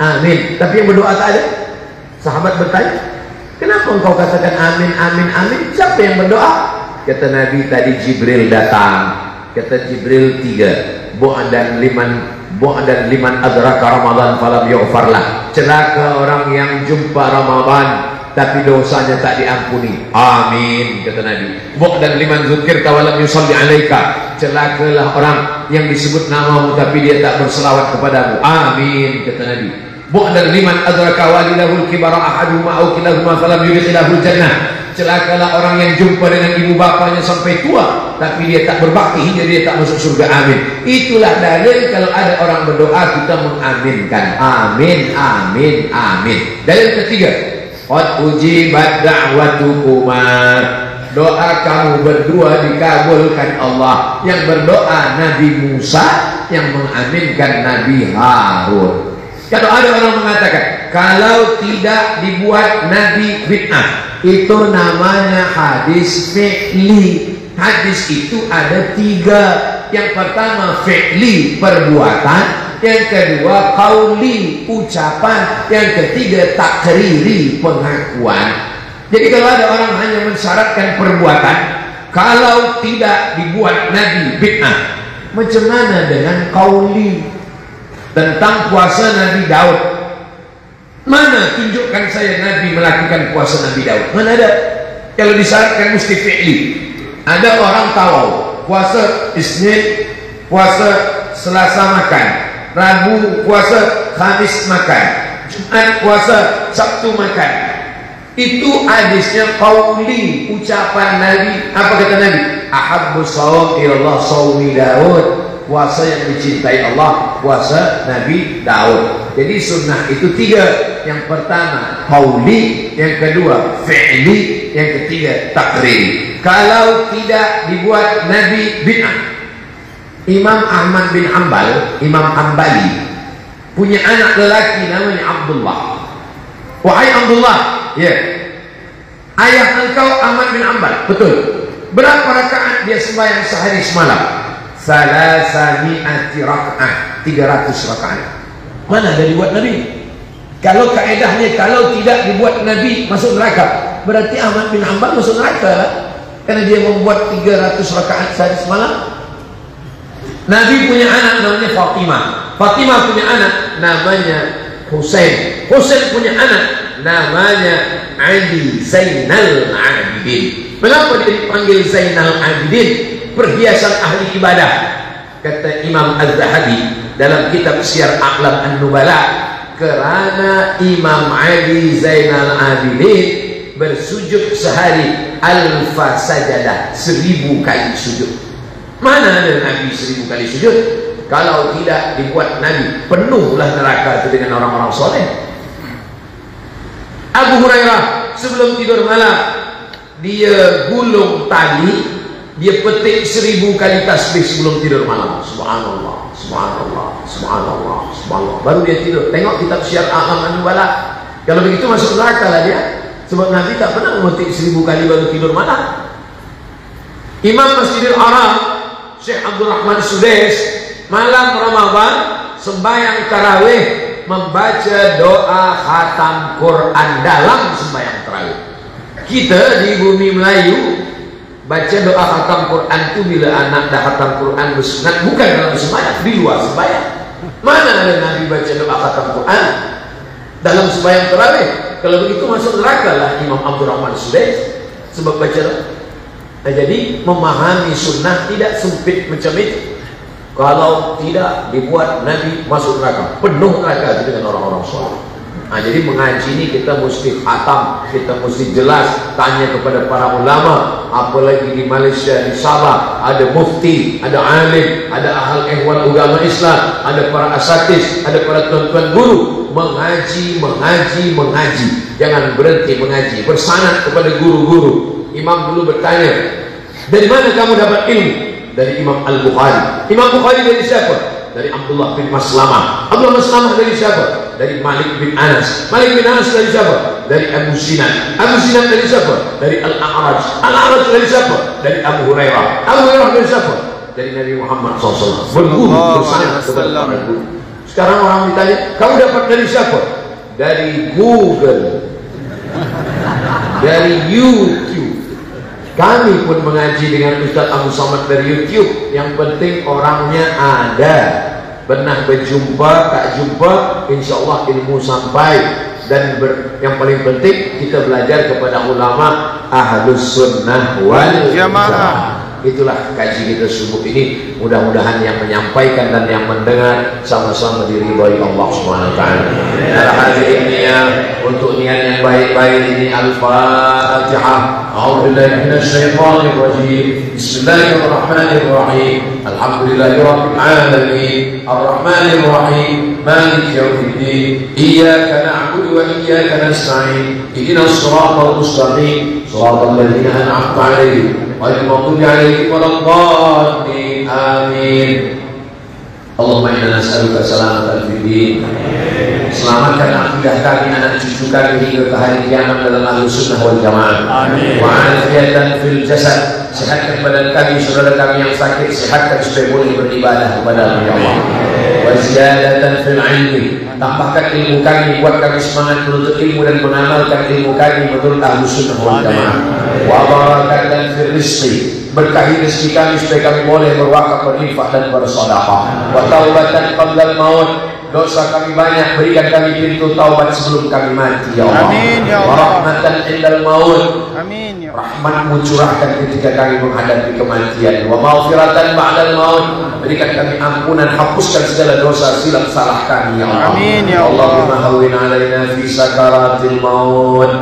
amin, tapi yang berdoa tak ada. Sahabat bertanya, kenapa engkau katakan amin, amin, amin? Siapa yang berdoa? Kata Nabi, tadi Jibril datang. Kata Jibril 3, bu'dan liman adraka Ramadan falam yughfarlah. Celaka orang yang jumpa Ramadan tapi dosanya tak diampuni. Amin, kata Nabi. Bu'dan liman zukirta walam yusalli alaika. Celakalah orang yang disebut namamu tapi dia tak berselawat kepadamu. Amin, kata Nabi. Bu'dan liman adraka walidahul kibara ahaduhuma aw kilahuma falam yudkhilahul jannah. Celakalah orang yang jumpa dengan ibu bapanya sampai tua tapi dia tak berbakti hingga dia tak masuk surga. Amin. Itulah dalil kalau ada orang berdoa kita mengaminkan. Amin, amin, amin. Dalil ketiga, qad ujibat da'watukuma. Doa kamu berdua dikabulkan Allah. Yang berdoa Nabi Musa, yang mengaminkan Nabi Harun. Kalau ada orang mengatakan kalau tidak dibuat Nabi bid'ah, itu namanya hadis fi'li. Hadis itu ada 3. Yang pertama fi'li, perbuatan. Yang kedua qauli, ucapan. Yang ketiga takriri, pengakuan. Jadi kalau ada orang hanya mensyaratkan perbuatan, kalau tidak dibuat Nabi bid'ah, macam mana dengan qauli? Tentang puasa Nabi Daud, mana tunjukkan saya Nabi melakukan puasa Nabi Daud? Mana ada? Kalau disyaratkan mesti fi'li. Ada orang tahu puasa Isnin, puasa Selasa makan, Rabu puasa, Khamis makan, Jumat puasa, Sabtu makan. Itu hadisnya qauli, ucapan Nabi. Apa kata Nabi? ahabbus shaum ilallah shaumi Daud. Puasa yang dicintai Allah, puasa Nabi Daud. Jadi sunnah itu 3. Yang pertama qauli, yang kedua fi'li, yang ketiga takriri. Kalau tidak dibuat Nabi bid'ah. Imam Ahmad bin Hanbal, Imam Hanbali, punya anak lelaki namanya Abdullah. Wahai Abdullah, ya, ayah engkau Ahmad bin Hanbal, betul. Berapa rakaat dia sembahyang sehari semalam? Salasami'ati raka'ah, 300 rakaat. Mana ada dibuat Nabi? Kalau kaedahnya kalau tidak dibuat Nabi masuk neraka, berarti Ahmad bin Hanbal masuk neraka lah. Karena dia membuat 300 rakaat sehari semalam. Nabi punya anak namanya Fatimah. Fatimah punya anak namanya Husain. Husain punya anak namanya Ali Zainal Abidin. Mengapa dia dipanggil Zainal Abidin? Perhiasan ahli ibadah. Kata Imam Az-Zahabi dalam kitab Syiar A'lam An-Nubala, kerana Imam Ali Zainal Abidin bersujud sehari alfa sajadah, 1000 kali sujud. Mana ada Nabi 1000 kali sujud? Kalau tidak dibuat Nabi, penuhlah neraka itu dengan orang-orang soleh. Abu Hurairah sebelum tidur malam dia gulung tali, dia petik 1000 kali tasbih sebelum tidur malam. Subhanallah, subhanallah, subhanallah, subhanallah. Baru dia tidur. Tengok kitab Syiar A'lam An-Nubala. Kalau begitu masuk neraka lah dia. Sebab Nabi tak pernah memetik 1000 kali baru tidur malam. Imam Masjidil Haram Syekh Abdul Rahman Sudais malam Ramadan sembahyang tarawih membaca doa khatam Quran dalam sembahyang tarawih. Kita di bumi Melayu baca doa khatam Quran itu bila anak dah khatam Quran bersunat, bukan dalam sembahyang, di luar sembahyang. Mana ada Nabi baca doa khatam Quran dalam sembahyang tarawih? Kalau begitu masuk neraka lah Imam Abdul Rahman Sudais sebab baca doa. Nah, jadi memahami sunnah tidak sempit macam itu. Kalau tidak dibuat Nabi masuk neraka, penuh neraka dengan orang-orang soleh. Nah, jadi mengaji ini kita mesti khatam, kita mesti jelas, tanya kepada para ulama. Apalagi di Malaysia, di Sabah ada mufti, ada alim, ada ahli ehwal agama Islam, ada para asatis, ada para tuan-tuan guru. Mengaji, mengaji, mengaji. Jangan berhenti mengaji, bersanad kepada guru-guru. Imam dulu bertanya, dari mana kamu dapat ilmu? Dari Imam Al-Bukhari. Imam Bukhari dari siapa? Dari Abdullah bin Maslamah. Abdullah bin Maslamah dari siapa? Dari Malik bin Anas. Malik bin Anas dari siapa? Dari Abu Sinan. Abu Sinan dari siapa? Dari Al-A'raj. Al-A'raj dari siapa? Dari Abu Hurairah. Abu Hurairah dari siapa? Dari Nabi Muhammad SAW. Berguru bersama kepada para guru. Sekarang orang ditanya, kamu dapat dari siapa? Dari Google, dari YouTube. Kami pun mengaji dengan Ustaz Abu Samad dari YouTube. Yang penting orangnya ada. Pernah berjumpa, tak jumpa, insya Allah ilmu sampai. Dan yang paling penting kita belajar kepada ulama Ahlus Sunnah wal Jamaah. Itulah kaji kita subuh ini. Mudah-mudahan yang menyampaikan dan yang mendengar sama-sama diridhai Allah Subhanahu wa taala. Al-hadirin ya, untuk niat yang baik-baik ini Al-Fatihah. A'udzubillahi minasyaitonir rajim. Bismillahirrahmanirrahim. Alhamdulillahirabbil alamin. Arrahmanir rahim. Maliki yaumiddin. Iyyaka na'budu wa iyyaka nasta'in. Ihdinas siratal mustaqim. Shiratal ladzina an'amta 'alaihim ghairil maghdubi 'alaihim waladdallin. Amin. Allahumma inna nas'aluka salamatan fid din. Selamatkan akidah kami, anak cucu kami hingga ke hari kiamat dalam Ahlus Sunnah wal Jamaah. Amin. Wa afiyatan fil jasad. Sehatkan badan kami, saudara kami yang sakit, sehatkan supaya boleh beribadah kepada-Mu ya Allah. Wa ziyadatan fil ilmi. Tambahkan ilmu kami, buat kami semangat menuntut ilmu dan mengamalkan ilmu kami menurut Ahlus Sunnah wal Jamaah. Wa barakatan fil rizqi. Berkahi rezeki kami supaya kami boleh berwakaf, berinfak dan bersedekah. Wa taubatan qabla al-maut. Dosa kami banyak, berikan kami pintu taubat sebelum kami mati ya Allah. Amin ya Allah. Wa rahmatan indal maut. Amin ya Allah. Rahmat-Mu curahkan ketika kami menghadapi kematian. Wa maghfiratan ba'dal maut. Berikan kami ampunan, hapuskan segala dosa silap salah kami ya Allah. Amin ya Allah. Allahumma hawwin 'alaina fi sakaratil maut.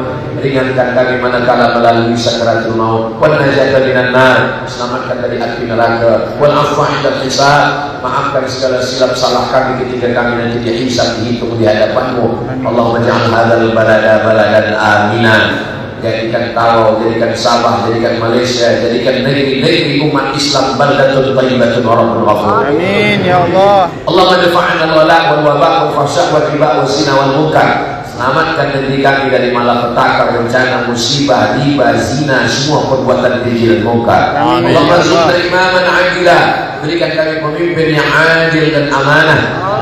ringankan kami manakala melalui sakaratul maut, wal najata minan nar, selamatkan dari api neraka, wal afwa 'inda hisab, maafkan segala silap salah kami ketika kami nanti dihisab, dihitung di hadapan-Mu. Allahumma ja'al hadzal balada baladan aminan, jadikan Tawau, jadikan Sabah, jadikan Malaysia, jadikan negeri-negeri umat Islam baldatun thayyibatun wa rabbul ghafur. Amin ya Allah. Allahumma dafa'na al-wala' wal waba' wal fahsya' wal riba wal zina wal munkar. Selamatkan negeri kami dari malapetaka, bencana, musibah, riba, zina, semua perbuatan keji dan munkar. Allahumma rzuqna imaman 'adila, berikan kami pemimpin yang adil dan amanah.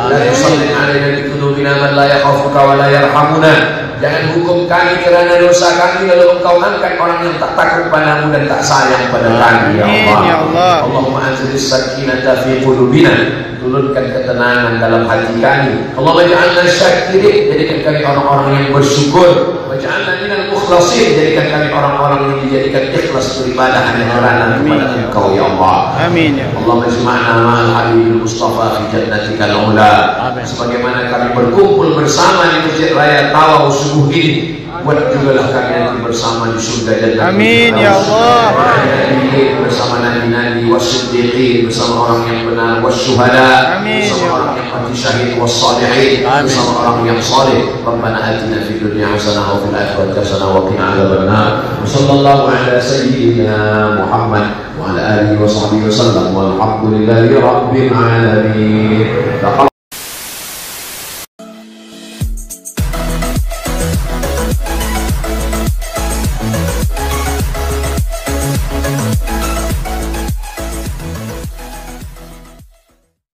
La tusallit 'alaina bi dhunubina man la yakhafuka wa la yarhamuna. Jangan hukum kami kerana dosa kami lalu Engkau angkat orang yang tak takut padamu dan tak sayang pada kami, ya Allah. Allahumma anzilis sakinata fi qulubina, turunkan ketenangan dalam hati kami. Allahumma ja'alna syakirin, jadikan kami orang-orang yang bersyukur. Waj'alna minal mukhlasin, jadikan kami orang-orang yang dijadikan ikhlas beribadah hanya kerana kepada Engkau, ya Allah. Amin ya Allah. Allahumma ijma'na ma'al habibil mustafa fi jannatikal ula. Sebagaimana kami berkumpul bersama di Masjid Raya Tawau subuh ini, buat jugalah kami nanti bersama di surga jannah. Amin ya Allah. Bersama nabi-nabi, wasiddiqin, bersama orang yang benar, wasyuhada, bersama orang yang mati syahid, wassalihin, bersama orang yang saleh. Rabbana atina fid dunya hasanah wa fil akhirati hasanah wa qina adzabannar. Wa sallallahu ala sayyidina Muhammad wa ala alihi wa sahbihi wasallam, walhamdulillahi rabbil alamin.